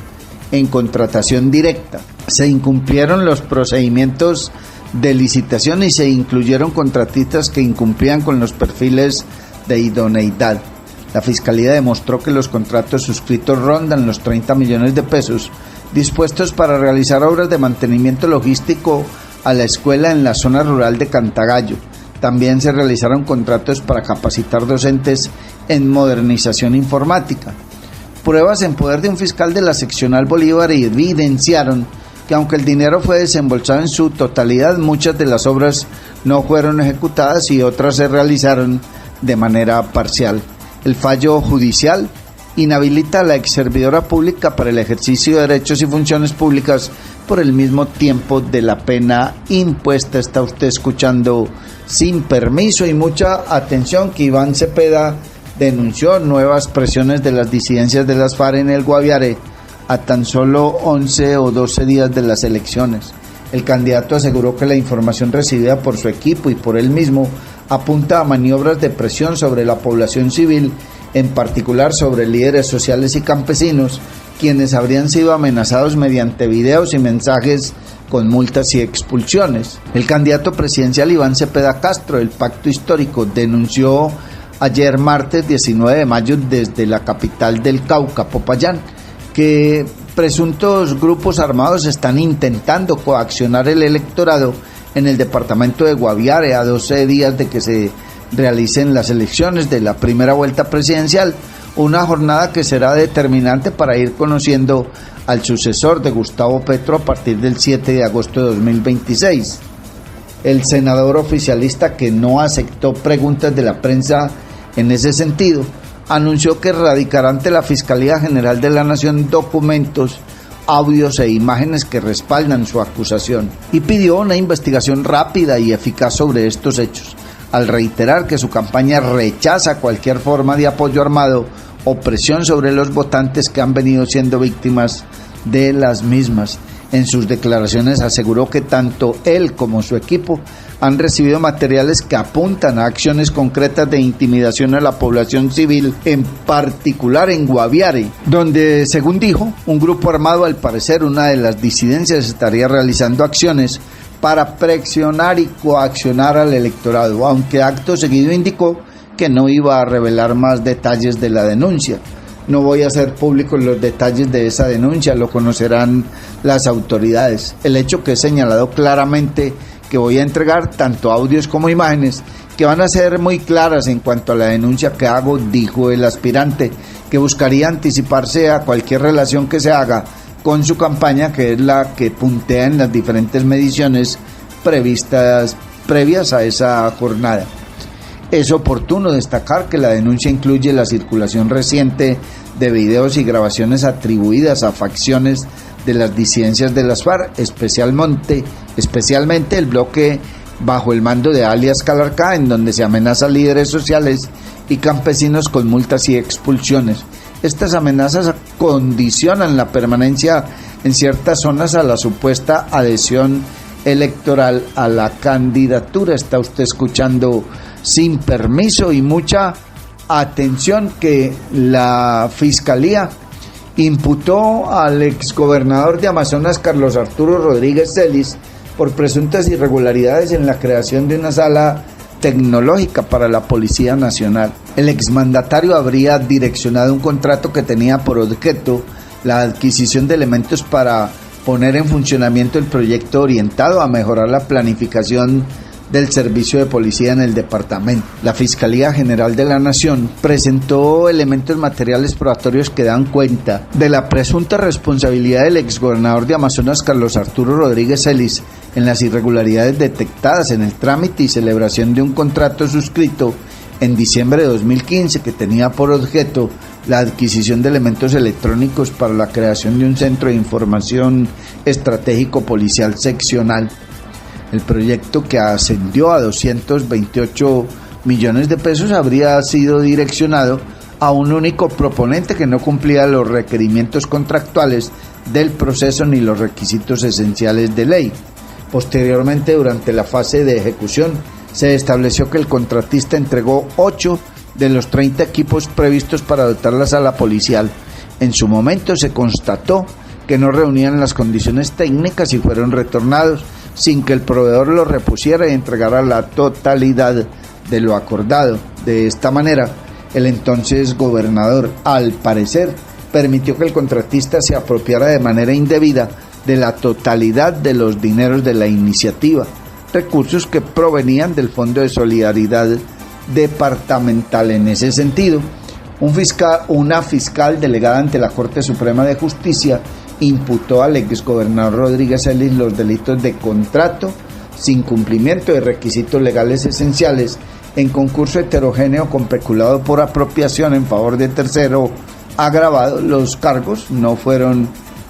en contratación directa. Se incumplieron los procedimientos de licitación y se incluyeron contratistas que incumplían con los perfiles de idoneidad. La Fiscalía demostró que los contratos suscritos rondan los 30 millones de pesos dispuestos para realizar obras de mantenimiento logístico a la escuela en la zona rural de Cantagallo. También se realizaron contratos para capacitar docentes en modernización informática. Pruebas en poder de un fiscal de la seccional Bolívar evidenciaron que aunque el dinero fue desembolsado en su totalidad, muchas de las obras no fueron ejecutadas y otras se realizaron de manera parcial. El fallo judicial inhabilita a la exservidora pública para el ejercicio de derechos y funciones públicas por el mismo tiempo de la pena impuesta. Está usted escuchando Sin Permiso, y mucha atención que Iván Cepeda denunció nuevas presiones de las disidencias de las FARC en el Guaviare a tan solo 11 o 12 días de las elecciones. El candidato aseguró que la información recibida por su equipo y por él mismo apunta a maniobras de presión sobre la población civil, en particular sobre líderes sociales y campesinos, quienes habrían sido amenazados mediante videos y mensajes con multas y expulsiones. El candidato presidencial Iván Cepeda Castro, del Pacto Histórico, denunció ayer martes 19 de mayo desde la capital del Cauca, Popayán, que presuntos grupos armados están intentando coaccionar el electorado en el departamento de Guaviare a 12 días de que se realicen las elecciones de la primera vuelta presidencial, una jornada que será determinante para ir conociendo al sucesor de Gustavo Petro a partir del 7 de agosto de 2026. El senador oficialista, que no aceptó preguntas de la prensa en ese sentido, anunció que radicará ante la Fiscalía General de la Nación documentos, audios e imágenes que respaldan su acusación y pidió una investigación rápida y eficaz sobre estos hechos, al reiterar que su campaña rechaza cualquier forma de apoyo armado o presión sobre los votantes que han venido siendo víctimas de las mismas. En sus declaraciones aseguró que tanto él como su equipo han recibido materiales que apuntan a acciones concretas de intimidación a la población civil, en particular en Guaviare, donde, según dijo, un grupo armado, al parecer una de las disidencias, estaría realizando acciones para presionar y coaccionar al electorado, aunque acto seguido indicó que no iba a revelar más detalles de la denuncia. No voy a hacer públicos los detalles de esa denuncia, lo conocerán las autoridades. El hecho que he señalado claramente que voy a entregar tanto audios como imágenes que van a ser muy claras en cuanto a la denuncia que hago, dijo el aspirante, que buscaría anticiparse a cualquier relación que se haga con su campaña, que es la que puntea en las diferentes mediciones previas a esa jornada. Es oportuno destacar que la denuncia incluye la circulación reciente de videos y grabaciones atribuidas a facciones de las disidencias de las FARC, especialmente el bloque bajo el mando de alias Calarcá, en donde se amenaza a líderes sociales y campesinos con multas y expulsiones. Estas amenazas condicionan la permanencia en ciertas zonas a la supuesta adhesión electoral a la candidatura. Está usted escuchando Sin Permiso, y mucha atención que la Fiscalía imputó al exgobernador de Amazonas, Carlos Arturo Rodríguez Celis, por presuntas irregularidades en la creación de una sala tecnológica para la Policía Nacional. El exmandatario habría direccionado un contrato que tenía por objeto la adquisición de elementos para poner en funcionamiento el proyecto orientado a mejorar la planificación del servicio de policía en el departamento. La Fiscalía General de la Nación presentó elementos materiales probatorios que dan cuenta de la presunta responsabilidad del exgobernador de Amazonas, Carlos Arturo Rodríguez Celis, en las irregularidades detectadas en el trámite y celebración de un contrato suscrito en diciembre de 2015 que tenía por objeto la adquisición de elementos electrónicos para la creación de un centro de información estratégico policial seccional. El proyecto, que ascendió a 228 millones de pesos, habría sido direccionado a un único proponente que no cumplía los requerimientos contractuales del proceso ni los requisitos esenciales de ley. Posteriormente, durante la fase de ejecución, se estableció que el contratista entregó 8 de los 30 equipos previstos para dotar la sala policial. En su momento se constató que no reunían las condiciones técnicas y fueron retornados sin que el proveedor lo repusiera y entregara la totalidad de lo acordado. De esta manera, el entonces gobernador, al parecer, permitió que el contratista se apropiara de manera indebida de la totalidad de los dineros de la iniciativa, recursos que provenían del Fondo de Solidaridad Departamental. En ese sentido, una fiscal delegada ante la Corte Suprema de Justicia imputó al exgobernador Rodríguez Celis los delitos de contrato sin cumplimiento de requisitos legales esenciales, en concurso heterogéneo con peculado por apropiación en favor de tercero agravado. Los cargos no fueron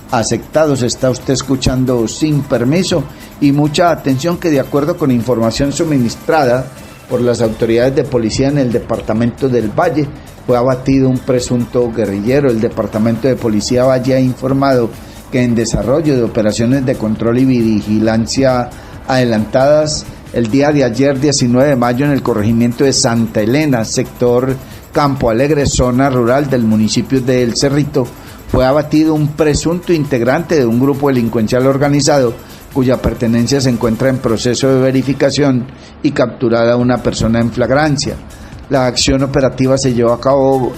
aceptados. Está usted escuchando Sin Permiso, y mucha atención que, de acuerdo con información suministrada por las autoridades de policía en el departamento del Valle, fue abatido un presunto guerrillero. El departamento de policía Valle ha informado que en desarrollo de operaciones de control y vigilancia adelantadas el día de ayer, 19 de mayo, en el corregimiento de Santa Elena, sector Campo Alegre, zona rural del municipio de El Cerrito, fue abatido un presunto integrante de un grupo delincuencial organizado cuya pertenencia se encuentra en proceso de verificación, y capturada una persona en flagrancia. La acción operativa se llevó a cabo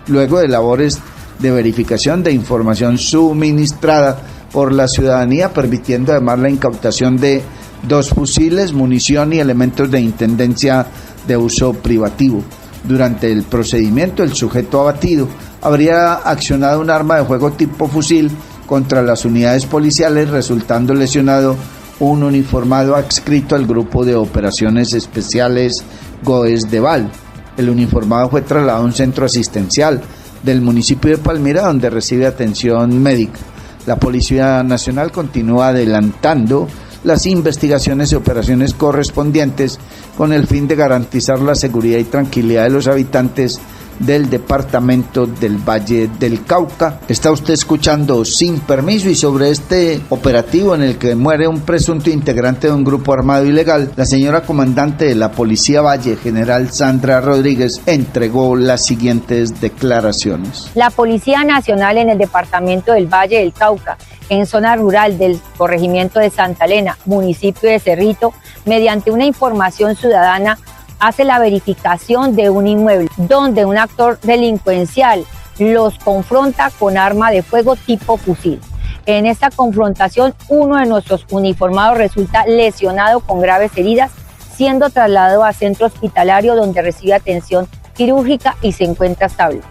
luego de labores de verificación de información suministrada por la ciudadanía, permitiendo además la incautación de 2 fusiles, munición y elementos de intendencia de uso privativo. Durante el procedimiento, el sujeto abatido habría accionado un arma de fuego tipo fusil contra las unidades policiales, resultando lesionado un uniformado adscrito al Grupo de Operaciones Especiales GOES de Val. El uniformado fue trasladado a un centro asistencial del municipio de Palmira, donde recibe atención médica. La Policía Nacional continúa adelantando las investigaciones y operaciones correspondientes con el fin de garantizar la seguridad y tranquilidad de los habitantes del departamento del Valle del Cauca. Está usted escuchando Sin Permiso, y sobre este operativo en el que muere un presunto integrante de un grupo armado ilegal, la señora comandante de la Policía Valle, general Sandra Rodríguez, entregó las siguientes declaraciones. La Policía Nacional en el departamento del Valle del Cauca, en zona rural del corregimiento de Santa Elena, municipio de Cerrito, mediante una información ciudadana, hace la verificación de un inmueble donde un actor delincuencial los confronta con arma de fuego tipo fusil. En esta confrontación, uno de nuestros uniformados resulta lesionado con graves heridas, siendo trasladado a centro hospitalario donde recibe atención quirúrgica y se encuentra estable.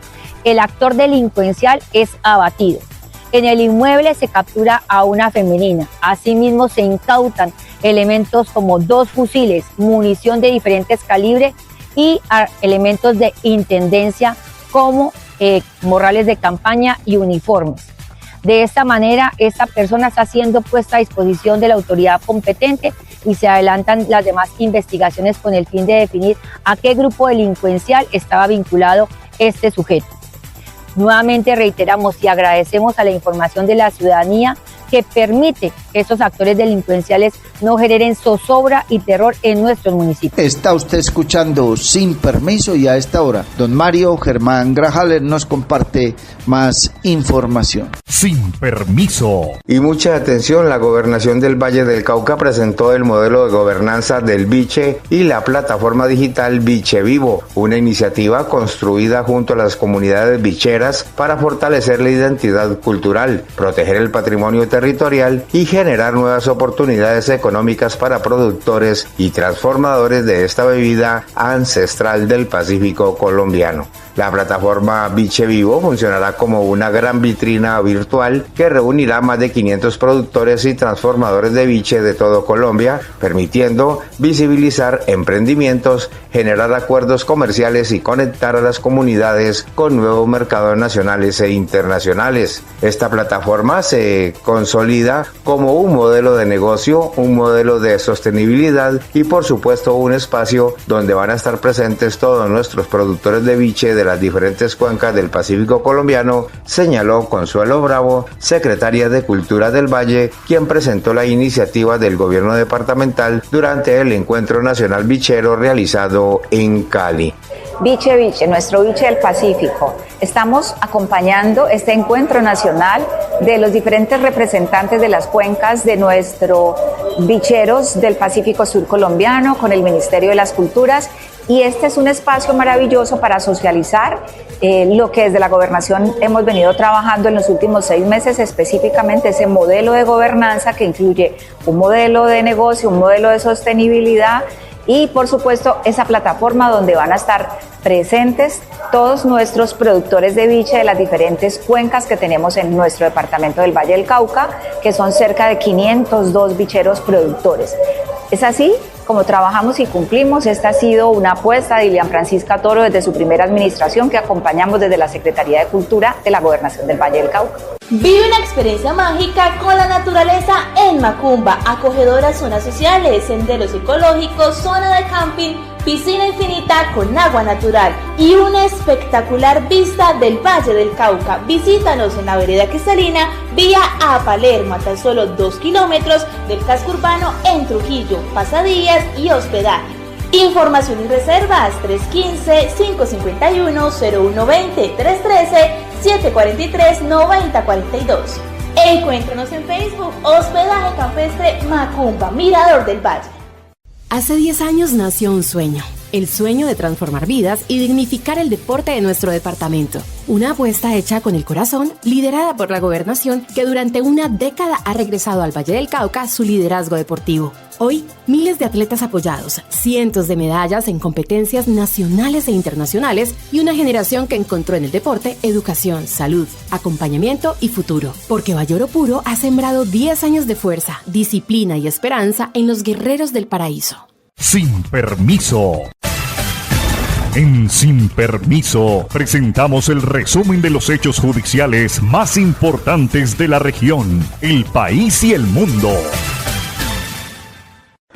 El actor delincuencial es abatido. En el inmueble se captura a una femenina. Asimismo, se incautan elementos como 2 fusiles, munición de diferentes calibres y elementos de intendencia como morrales de campaña y uniformes. De esta manera, esta persona está siendo puesta a disposición de la autoridad competente y se adelantan las demás investigaciones con el fin de definir a qué grupo delincuencial estaba vinculado este sujeto. Nuevamente reiteramos y agradecemos a la información de la ciudadanía que permite que estos actores delincuenciales no generen zozobra y terror en nuestros municipios. Está usted escuchando Sin Permiso, y a esta hora don Mario Germán Grajales nos comparte más información. Sin Permiso. Y mucha atención, la Gobernación del Valle del Cauca presentó el modelo de gobernanza del Biche y la plataforma digital Biche Vivo, una iniciativa construida junto a las comunidades bicheras para fortalecer la identidad cultural, proteger el patrimonio territorial y generar nuevas oportunidades económicas para productores y transformadores de esta bebida ancestral del Pacífico colombiano. La plataforma Biche Vivo funcionará como una gran vitrina virtual que reunirá más de 500 productores y transformadores de biche de todo Colombia, permitiendo visibilizar emprendimientos, generar acuerdos comerciales y conectar a las comunidades con nuevos mercados nacionales e internacionales. Esta plataforma se consolida como un modelo de negocio, un modelo de sostenibilidad y por supuesto un espacio donde van a estar presentes todos nuestros productores de biche de las diferentes cuencas del Pacífico colombiano, señaló Consuelo Bravo, secretaria de Cultura del Valle, quien presentó la iniciativa del gobierno departamental durante el Encuentro Nacional Bichero realizado en Cali. Biche, nuestro biche del Pacífico. Estamos acompañando este encuentro nacional de los diferentes representantes de las cuencas de nuestros bicheros del Pacífico Sur colombiano con el Ministerio de las Culturas, y este es un espacio maravilloso para socializar lo que desde la gobernación hemos venido trabajando en los últimos 6 meses, específicamente ese modelo de gobernanza que incluye un modelo de negocio, un modelo de sostenibilidad y por supuesto esa plataforma donde van a estar presentes todos nuestros productores de biche de las diferentes cuencas que tenemos en nuestro departamento del Valle del Cauca, que son cerca de 502 bicheros productores. Es así como trabajamos y cumplimos. Esta ha sido una apuesta de Ilian Francisca Toro desde su primera administración, que acompañamos desde la Secretaría de Cultura de la Gobernación del Valle del Cauca. Vive una experiencia mágica con la naturaleza en Macumba, acogedoras zonas sociales, senderos ecológicos, zona de camping, piscina infinita con agua natural y una espectacular vista del Valle del Cauca. Visítanos en la vereda Cristalina, vía a Palermo, a tan solo 2 kilómetros del casco urbano en Trujillo, pasadías y hospedaje. Información y reservas 315-551-0120, 313-743-9042. Encuéntranos en Facebook, Hospedaje Campestre Macumba, Mirador del Valle. Hace 10 años nació un sueño, el sueño de transformar vidas y dignificar el deporte de nuestro departamento. Una apuesta hecha con el corazón, liderada por la Gobernación, que durante una década ha regresado al Valle del Cauca su liderazgo deportivo. Hoy, miles de atletas apoyados, cientos de medallas en competencias nacionales e internacionales y una generación que encontró en el deporte educación, salud, acompañamiento y futuro. Porque Bayoro Puro ha sembrado 10 años de fuerza, disciplina y esperanza en los guerreros del paraíso. Sin permiso. En Sin Permiso presentamos el resumen de los hechos judiciales más importantes de la región, el país y el mundo.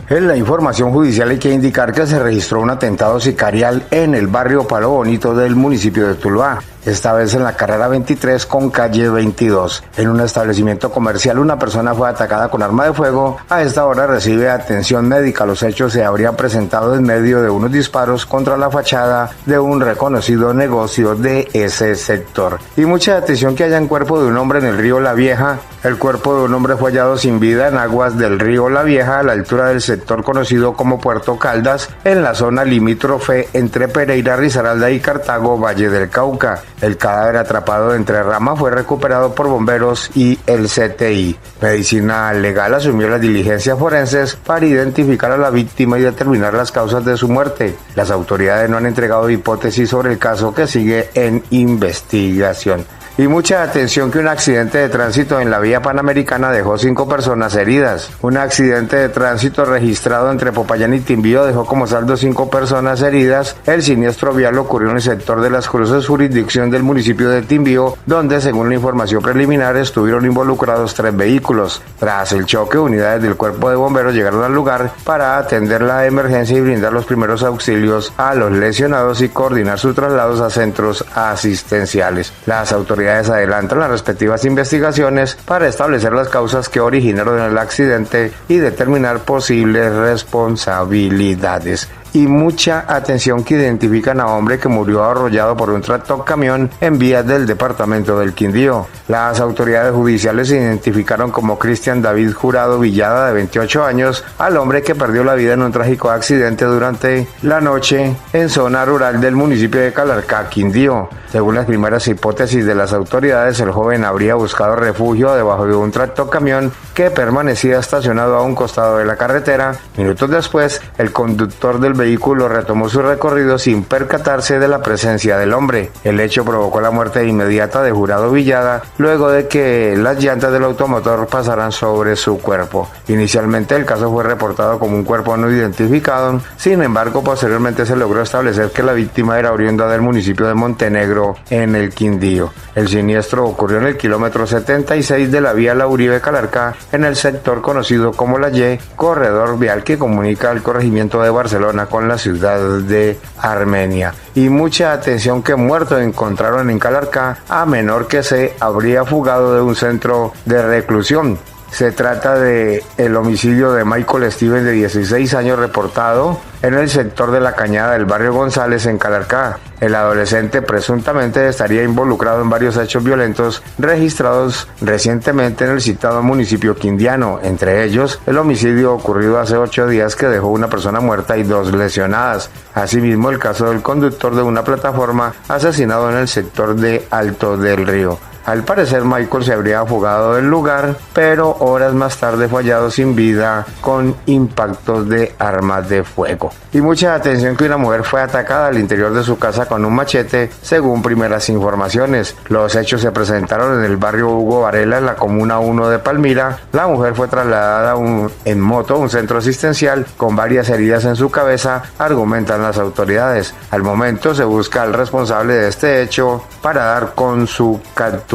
En la información judicial hay que indicar que se registró un atentado sicarial en el barrio Palo Bonito del municipio de Tuluá. Esta vez en la carrera 23 con calle 22. En un establecimiento comercial una persona fue atacada con arma de fuego. A esta hora recibe atención médica. Los hechos se habrían presentado en medio de unos disparos contra la fachada de un reconocido negocio de ese sector. Y mucha atención que haya un cuerpo de un hombre en el río La Vieja. El cuerpo de un hombre fue hallado sin vida en aguas del río La Vieja a la altura del sector conocido como Puerto Caldas, en la zona limítrofe entre Pereira, Risaralda y Cartago, Valle del Cauca. El cadáver atrapado entre ramas fue recuperado por bomberos y el CTI. Medicina Legal asumió las diligencias forenses para identificar a la víctima y determinar las causas de su muerte. Las autoridades no han entregado hipótesis sobre el caso, que sigue en investigación. Y mucha atención que un accidente de tránsito en la vía Panamericana dejó 5 personas heridas. Un accidente de tránsito registrado entre Popayán y Timbío dejó como saldo 5 personas heridas. El siniestro vial ocurrió en el sector de Las Cruces, jurisdicción del municipio de Timbío, donde según la información preliminar estuvieron involucrados 3 vehículos. Tras el choque, unidades del cuerpo de bomberos llegaron al lugar para atender la emergencia y brindar los primeros auxilios a los lesionados y coordinar sus traslados a centros asistenciales. Las autoridades adelantan las respectivas investigaciones para establecer las causas que originaron el accidente y determinar posibles responsabilidades. Y mucha atención que identifican a hombre que murió arrollado por un tractocamión en vías del departamento del Quindío. Las autoridades judiciales identificaron como Cristian David Jurado Villada, de 28 años, al hombre que perdió la vida en un trágico accidente durante la noche en zona rural del municipio de Calarcá, Quindío. Según las primeras hipótesis de las autoridades, el joven habría buscado refugio debajo de un tractocamión que permanecía estacionado a un costado de la carretera. Minutos después, el conductor del vehículo retomó su recorrido sin percatarse de la presencia del hombre. El hecho provocó la muerte inmediata de Jurado Villada, luego de que las llantas del automotor pasaran sobre su cuerpo. Inicialmente el caso fue reportado como un cuerpo no identificado, sin embargo posteriormente se logró establecer que la víctima era oriunda del municipio de Montenegro, en el Quindío. El siniestro ocurrió en el kilómetro 76 de la vía La Uribe-Calarcá, en el sector conocido como La Y, corredor vial que comunica el corregimiento de Barcelona con la ciudad de Armenia. Y mucha atención que muerto encontraron en Calarcá a menor que se habría fugado de un centro de reclusión. Se trata de el homicidio de Michael Stevens, de 16 años, reportado en el sector de La Cañada del barrio González en Calarcá. El adolescente presuntamente estaría involucrado en varios hechos violentos registrados recientemente en el citado municipio quindiano, entre ellos el homicidio ocurrido hace 8 días que dejó una persona muerta y 2 lesionadas. Asimismo, el caso del conductor de una plataforma asesinado en el sector de Alto del Río. Al parecer Michael se habría fugado del lugar, pero horas más tarde fue hallado sin vida con impactos de armas de fuego. Y mucha atención que una mujer fue atacada al interior de su casa con un machete, según primeras informaciones. Los hechos se presentaron en el barrio Hugo Varela, en la comuna 1 de Palmira. La mujer fue trasladada en moto a un centro asistencial con varias heridas en su cabeza, argumentan las autoridades. Al momento se busca al responsable de este hecho para dar con su captura.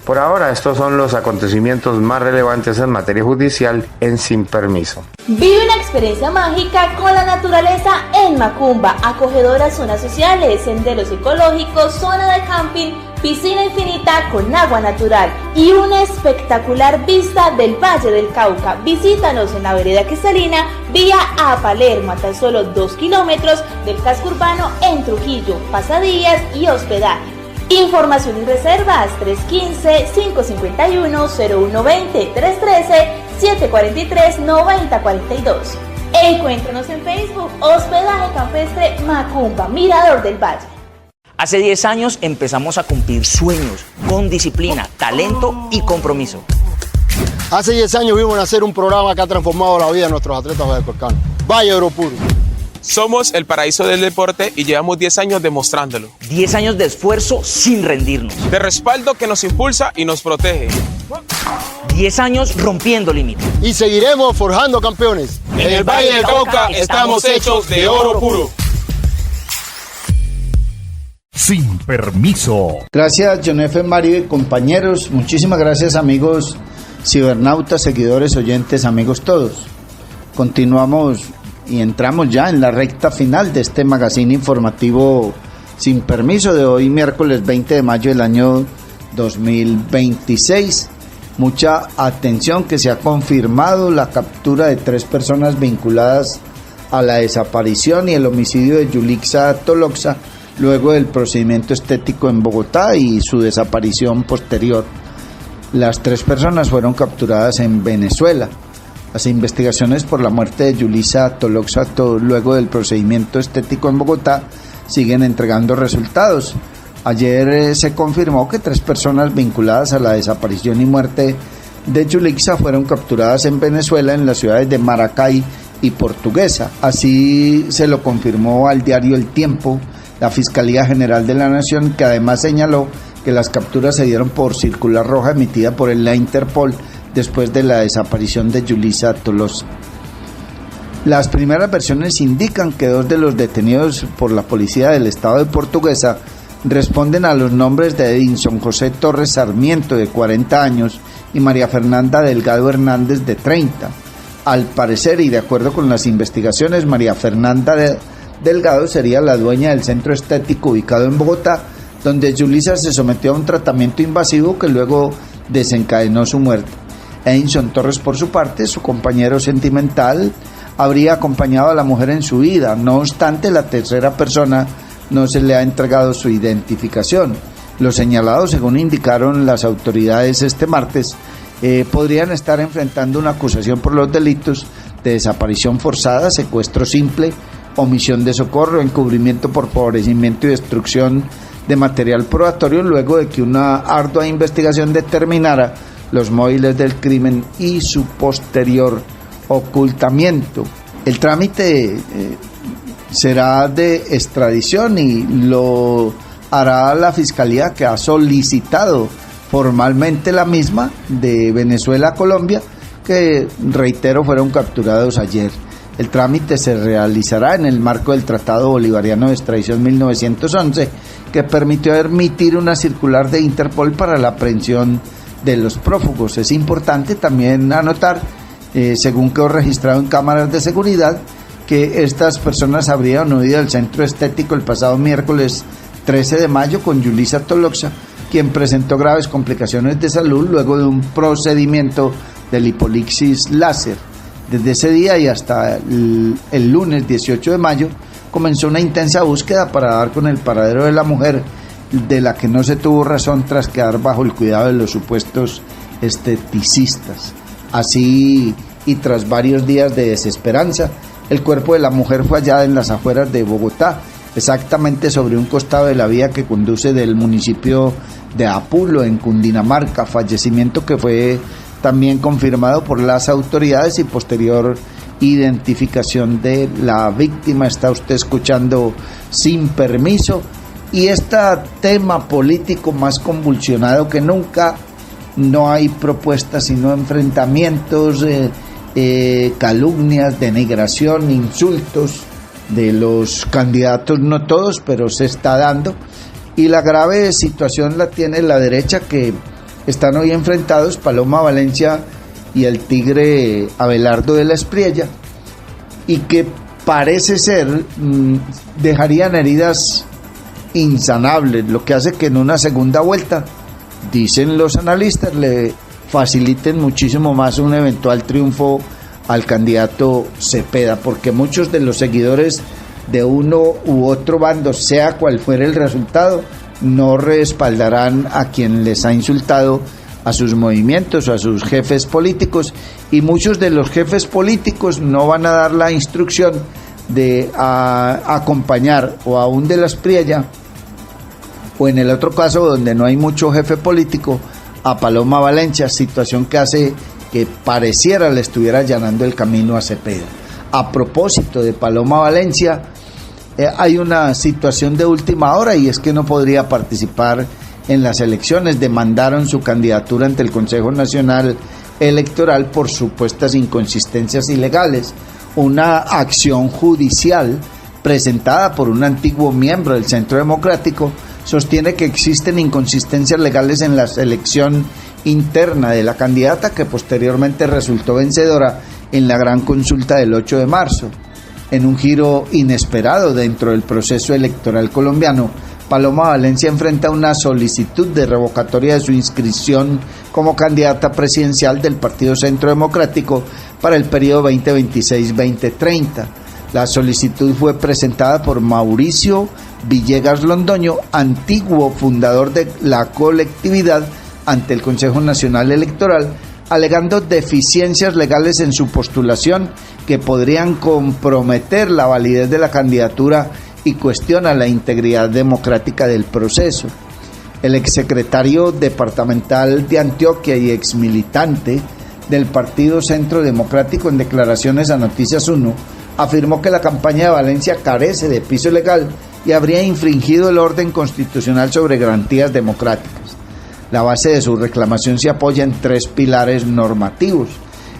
Por ahora, estos son los acontecimientos más relevantes en materia judicial en Sin Permiso. Vive una experiencia mágica con la naturaleza en Macumba, acogedoras zonas sociales, senderos ecológicos, zona de camping, piscina infinita con agua natural y una espectacular vista del Valle del Cauca. Visítanos en la vereda Cristalina, vía a Palermo, a tan solo 2 kilómetros del casco urbano en Trujillo, pasadías y hospedaje. Información y reservas 315-551-0120, 313-743-9042. Encuéntranos en Facebook, Hospedaje Campestre Macumba, Mirador del Valle. Hace 10 años empezamos a cumplir sueños con disciplina, talento y compromiso. Hace 10 años vimos nacer un programa que ha transformado la vida de nuestros atletas vallecuecanos. Valle Oro Puro. Somos el paraíso del deporte y llevamos 10 años demostrándolo. 10 años de esfuerzo sin rendirnos. De respaldo que nos impulsa y nos protege. 10 años rompiendo límites. Y seguiremos forjando campeones. En el Valle del Cauca estamos hechos de oro puro. Sin permiso. Gracias, John F. Mario y compañeros. Muchísimas gracias, amigos cibernautas, seguidores, oyentes, amigos todos. Continuamos y entramos ya en la recta final de este magazine informativo Sin Permiso de hoy, miércoles 20 de mayo del año 2026. Mucha atención, que se ha confirmado la captura de 3 personas vinculadas a la desaparición y el homicidio de Yulixa Toloxa luego del procedimiento estético en Bogotá y su desaparición posterior. Las 3 personas fueron capturadas en Venezuela. Las investigaciones por la muerte de Yulixa Toloxa luego del procedimiento estético en Bogotá siguen entregando resultados. Ayer se confirmó que 3 personas vinculadas a la desaparición y muerte de Yulixa fueron capturadas en Venezuela, en las ciudades de Maracay y Portuguesa. Así se lo confirmó al diario El Tiempo la Fiscalía General de la Nación, que además señaló que las capturas se dieron por circular roja emitida por la Interpol después de la desaparición de Yulixa Toloxa. Las primeras versiones indican que 2 de los detenidos por la policía del estado de Portuguesa responden a los nombres de Edinson José Torres Sarmiento, de 40 años, y María Fernanda Delgado Hernández, de 30. Al parecer, y de acuerdo con las investigaciones, María Fernanda Delgado sería la dueña del centro estético ubicado en Bogotá, donde Yulixa se sometió a un tratamiento invasivo que luego desencadenó su muerte. Edinson Torres, por su parte, su compañero sentimental, habría acompañado a la mujer en su vida. No obstante, la tercera persona no se le ha entregado su identificación. Los señalados, según indicaron las autoridades este martes, podrían estar enfrentando una acusación por los delitos de desaparición forzada, secuestro simple, omisión de socorro, encubrimiento por favorecimiento y destrucción de material probatorio, luego de que una ardua investigación determinara los móviles del crimen y su posterior ocultamiento. El trámite será de extradición y lo hará la Fiscalía, que ha solicitado formalmente la misma de Venezuela a Colombia, que, reitero, fueron capturados ayer. El trámite se realizará en el marco del Tratado Bolivariano de Extradición 1911, que permitió emitir una circular de Interpol para la aprehensión de los prófugos. Es importante también anotar, según quedó registrado en cámaras de seguridad, que estas personas habrían huido del centro estético el pasado miércoles 13 de mayo con Yulixa Toloxa, quien presentó graves complicaciones de salud luego de un procedimiento de lipolixis láser. Desde ese día y hasta el lunes 18 de mayo comenzó una intensa búsqueda para dar con el paradero de la mujer, de la que no se tuvo razón tras quedar bajo el cuidado de los supuestos esteticistas. Así, y tras varios días de desesperanza, el cuerpo de la mujer fue hallado en las afueras de Bogotá, exactamente sobre un costado de la vía que conduce del municipio de Apulo, en Cundinamarca, fallecimiento que fue también confirmado por las autoridades y posterior identificación de la víctima. Está usted escuchando Sin Permiso, y este tema político más convulsionado que nunca. No hay propuestas sino enfrentamientos, calumnias, denigración, insultos de los candidatos, no todos, pero se está dando, y la grave situación la tiene la derecha, que están hoy enfrentados Paloma Valencia y el tigre Abelardo de la Espriella, y que parece ser dejarían heridas insanables, lo que hace que en una segunda vuelta, dicen los analistas, le faciliten muchísimo más un eventual triunfo al candidato Cepeda, porque muchos de los seguidores de uno u otro bando, sea cual fuera el resultado, no respaldarán a quien les ha insultado a sus movimientos o a sus jefes políticos, y muchos de los jefes políticos no van a dar la instrucción de acompañar o a un de las Priella, o en el otro caso donde no hay mucho jefe político, a Paloma Valencia, situación que hace que pareciera le estuviera allanando el camino a Cepeda. A propósito de Paloma Valencia, hay una situación de última hora, y es que no podría participar en las elecciones. Demandaron su candidatura ante el Consejo Nacional Electoral por supuestas inconsistencias ilegales. Una acción judicial presentada por un antiguo miembro del Centro Democrático sostiene que existen inconsistencias legales en la selección interna de la candidata, que posteriormente resultó vencedora en la gran consulta del 8 de marzo. En un giro inesperado dentro del proceso electoral colombiano, Paloma Valencia enfrenta una solicitud de revocatoria de su inscripción como candidata presidencial del Partido Centro Democrático para el periodo 2026-2030. La solicitud fue presentada por Mauricio Villegas Londoño, antiguo fundador de la colectividad, ante el Consejo Nacional Electoral, alegando deficiencias legales en su postulación que podrían comprometer la validez de la candidatura y cuestiona la integridad democrática del proceso. El exsecretario departamental de Antioquia y exmilitante del Partido Centro Democrático, en declaraciones a Noticias 1, afirmó que la campaña de Valencia carece de piso legal y habría infringido el orden constitucional sobre garantías democráticas. La base de su reclamación se apoya en 3 pilares normativos: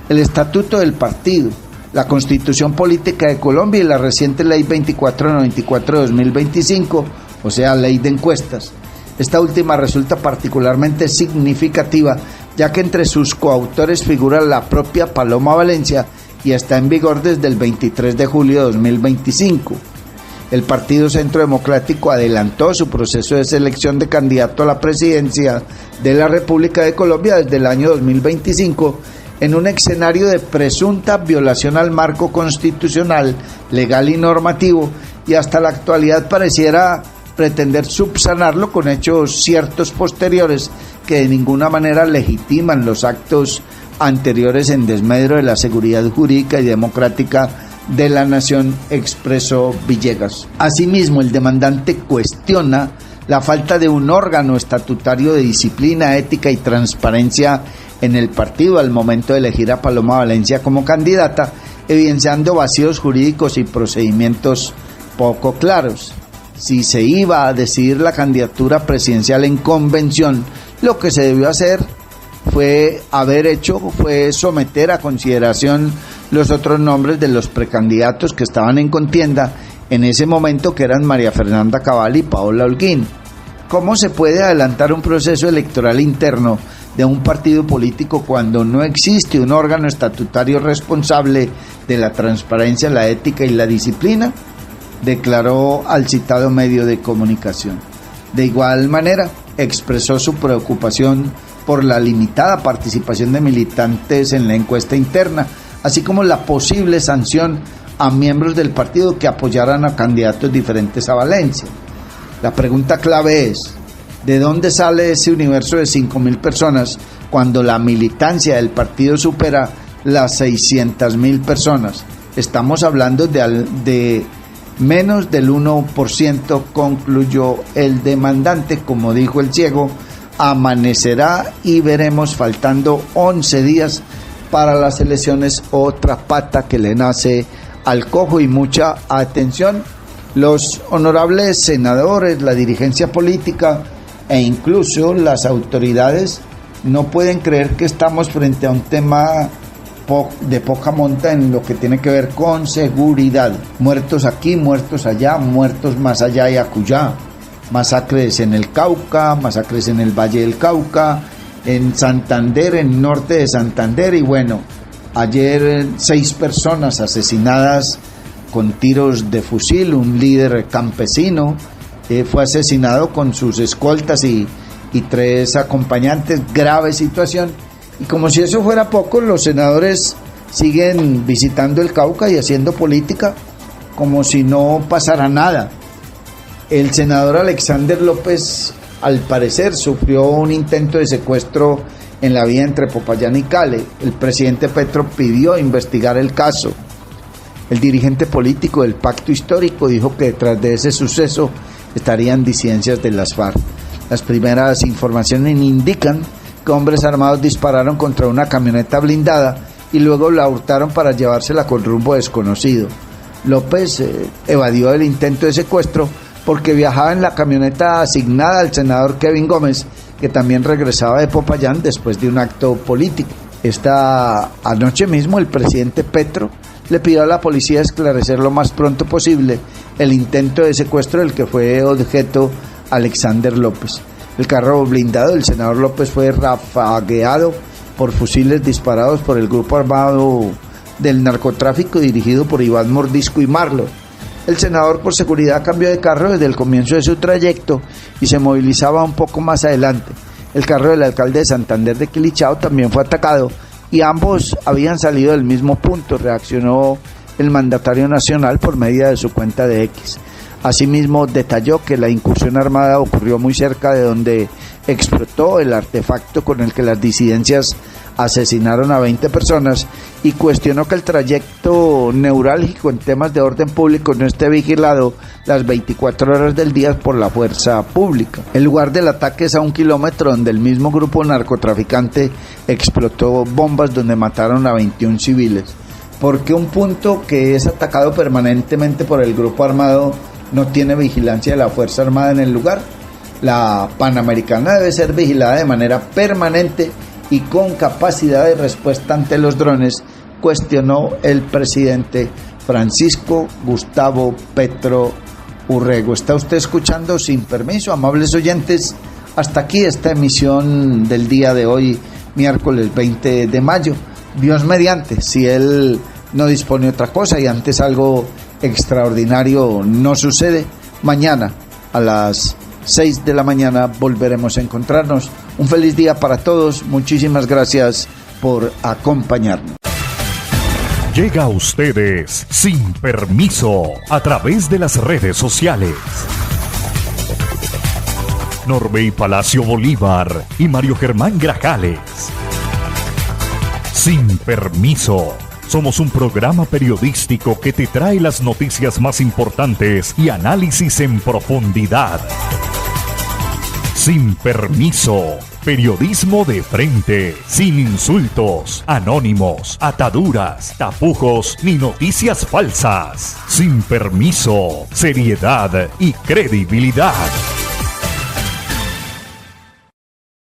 el estatuto del partido, la Constitución Política de Colombia y la reciente Ley 2494 de 2025, o sea, Ley de Encuestas. Esta última resulta particularmente significativa, ya que entre sus coautores figura la propia Paloma Valencia y está en vigor desde el 23 de julio de 2025. El Partido Centro Democrático adelantó su proceso de selección de candidato a la presidencia de la República de Colombia desde el año 2025, en un escenario de presunta violación al marco constitucional, legal y normativo, y hasta la actualidad pareciera pretender subsanarlo con hechos ciertos posteriores que de ninguna manera legitiman los actos anteriores en desmedro de la seguridad jurídica y democrática de la nación, expresó Villegas. Asimismo, el demandante cuestiona la falta de un órgano estatutario de disciplina, ética y transparencia en el partido al momento de elegir a Paloma Valencia como candidata, evidenciando vacíos jurídicos y procedimientos poco claros. Si se iba a decidir la candidatura presidencial en convención, lo que se debió hacer fue someter a consideración los otros nombres de los precandidatos que estaban en contienda en ese momento, que eran María Fernanda Cabal y Paola Holguín. ¿Cómo se puede adelantar un proceso electoral interno de un partido político cuando no existe un órgano estatutario responsable de la transparencia, la ética y la disciplina?, declaró al citado medio de comunicación. De igual manera, expresó su preocupación por la limitada participación de militantes en la encuesta interna, así como la posible sanción a miembros del partido que apoyaran a candidatos diferentes a Valencia. La pregunta clave es: ¿de dónde sale ese universo de 5.000 personas cuando la militancia del partido supera las 600.000 personas? Estamos hablando de menos del 1%, concluyó el demandante. Como dijo el ciego, amanecerá y veremos, faltando 11 días para las elecciones, otra pata que le nace al cojo. Y mucha atención, los honorables senadores, la dirigencia política e incluso las autoridades no pueden creer que estamos frente a un tema de poca monta en lo que tiene que ver con seguridad. Muertos aquí, muertos allá, muertos más allá y acullá. Masacres en el Cauca, masacres en el Valle del Cauca, en Santander, en norte de Santander. Y bueno, ayer 6 personas asesinadas con tiros de fusil. Un líder campesino fue asesinado con sus escoltas y 3 acompañantes. Grave situación. Y como si eso fuera poco, los senadores siguen visitando el Cauca y haciendo política como si no pasara nada. El senador Alexander López, al parecer, sufrió un intento de secuestro en la vía entre Popayán y Cali. El presidente Petro pidió investigar el caso. El dirigente político del Pacto Histórico dijo que detrás de ese suceso estarían disidencias de las FARC. Las primeras informaciones indican que hombres armados dispararon contra una camioneta blindada y luego la hurtaron para llevársela con rumbo desconocido. López evadió el intento de secuestro porque viajaba en la camioneta asignada al senador Kevin Gómez, que también regresaba de Popayán después de un acto político. Esta anoche mismo el presidente Petro le pidió a la policía esclarecer lo más pronto posible el intento de secuestro del que fue objeto Alexander López. El carro blindado del senador López fue rafagueado por fusiles disparados por el grupo armado del narcotráfico dirigido por Iván Mordisco y Marlo. El senador por seguridad cambió de carro desde el comienzo de su trayecto y se movilizaba un poco más adelante. El carro del alcalde de Santander de Quilichao también fue atacado y ambos habían salido del mismo punto, reaccionó el mandatario nacional por medio de su cuenta de X. Asimismo, detalló que la incursión armada ocurrió muy cerca de donde explotó el artefacto con el que las disidencias asesinaron a 20 personas y cuestionó que el trayecto neurálgico en temas de orden público no esté vigilado las 24 horas del día por la fuerza pública. El lugar del ataque es a 1 kilómetro donde el mismo grupo narcotraficante explotó bombas donde mataron a 21 civiles. Porque un punto que es atacado permanentemente por el grupo armado no tiene vigilancia de la Fuerza Armada en el lugar. La Panamericana debe ser vigilada de manera permanente y con capacidad de respuesta ante los drones, cuestionó el presidente Francisco Gustavo Petro Urrego. ¿Está usted escuchando Sin Permiso, amables oyentes? Hasta aquí esta emisión del día de hoy, miércoles 20 de mayo. Dios mediante, si él no dispone otra cosa y antes algo extraordinario no sucede, mañana a las 6 de la mañana volveremos a encontrarnos. Un feliz día para todos. Muchísimas gracias por acompañarnos. Llega a ustedes Sin Permiso a través de las redes sociales. Norbey Palacio Bolívar y Mario Germán Grajales. Sin Permiso. Somos un programa periodístico que te trae las noticias más importantes y análisis en profundidad. Sin Permiso. Periodismo de frente, sin insultos, anónimos, ataduras, tapujos ni noticias falsas. Sin Permiso. Seriedad y credibilidad.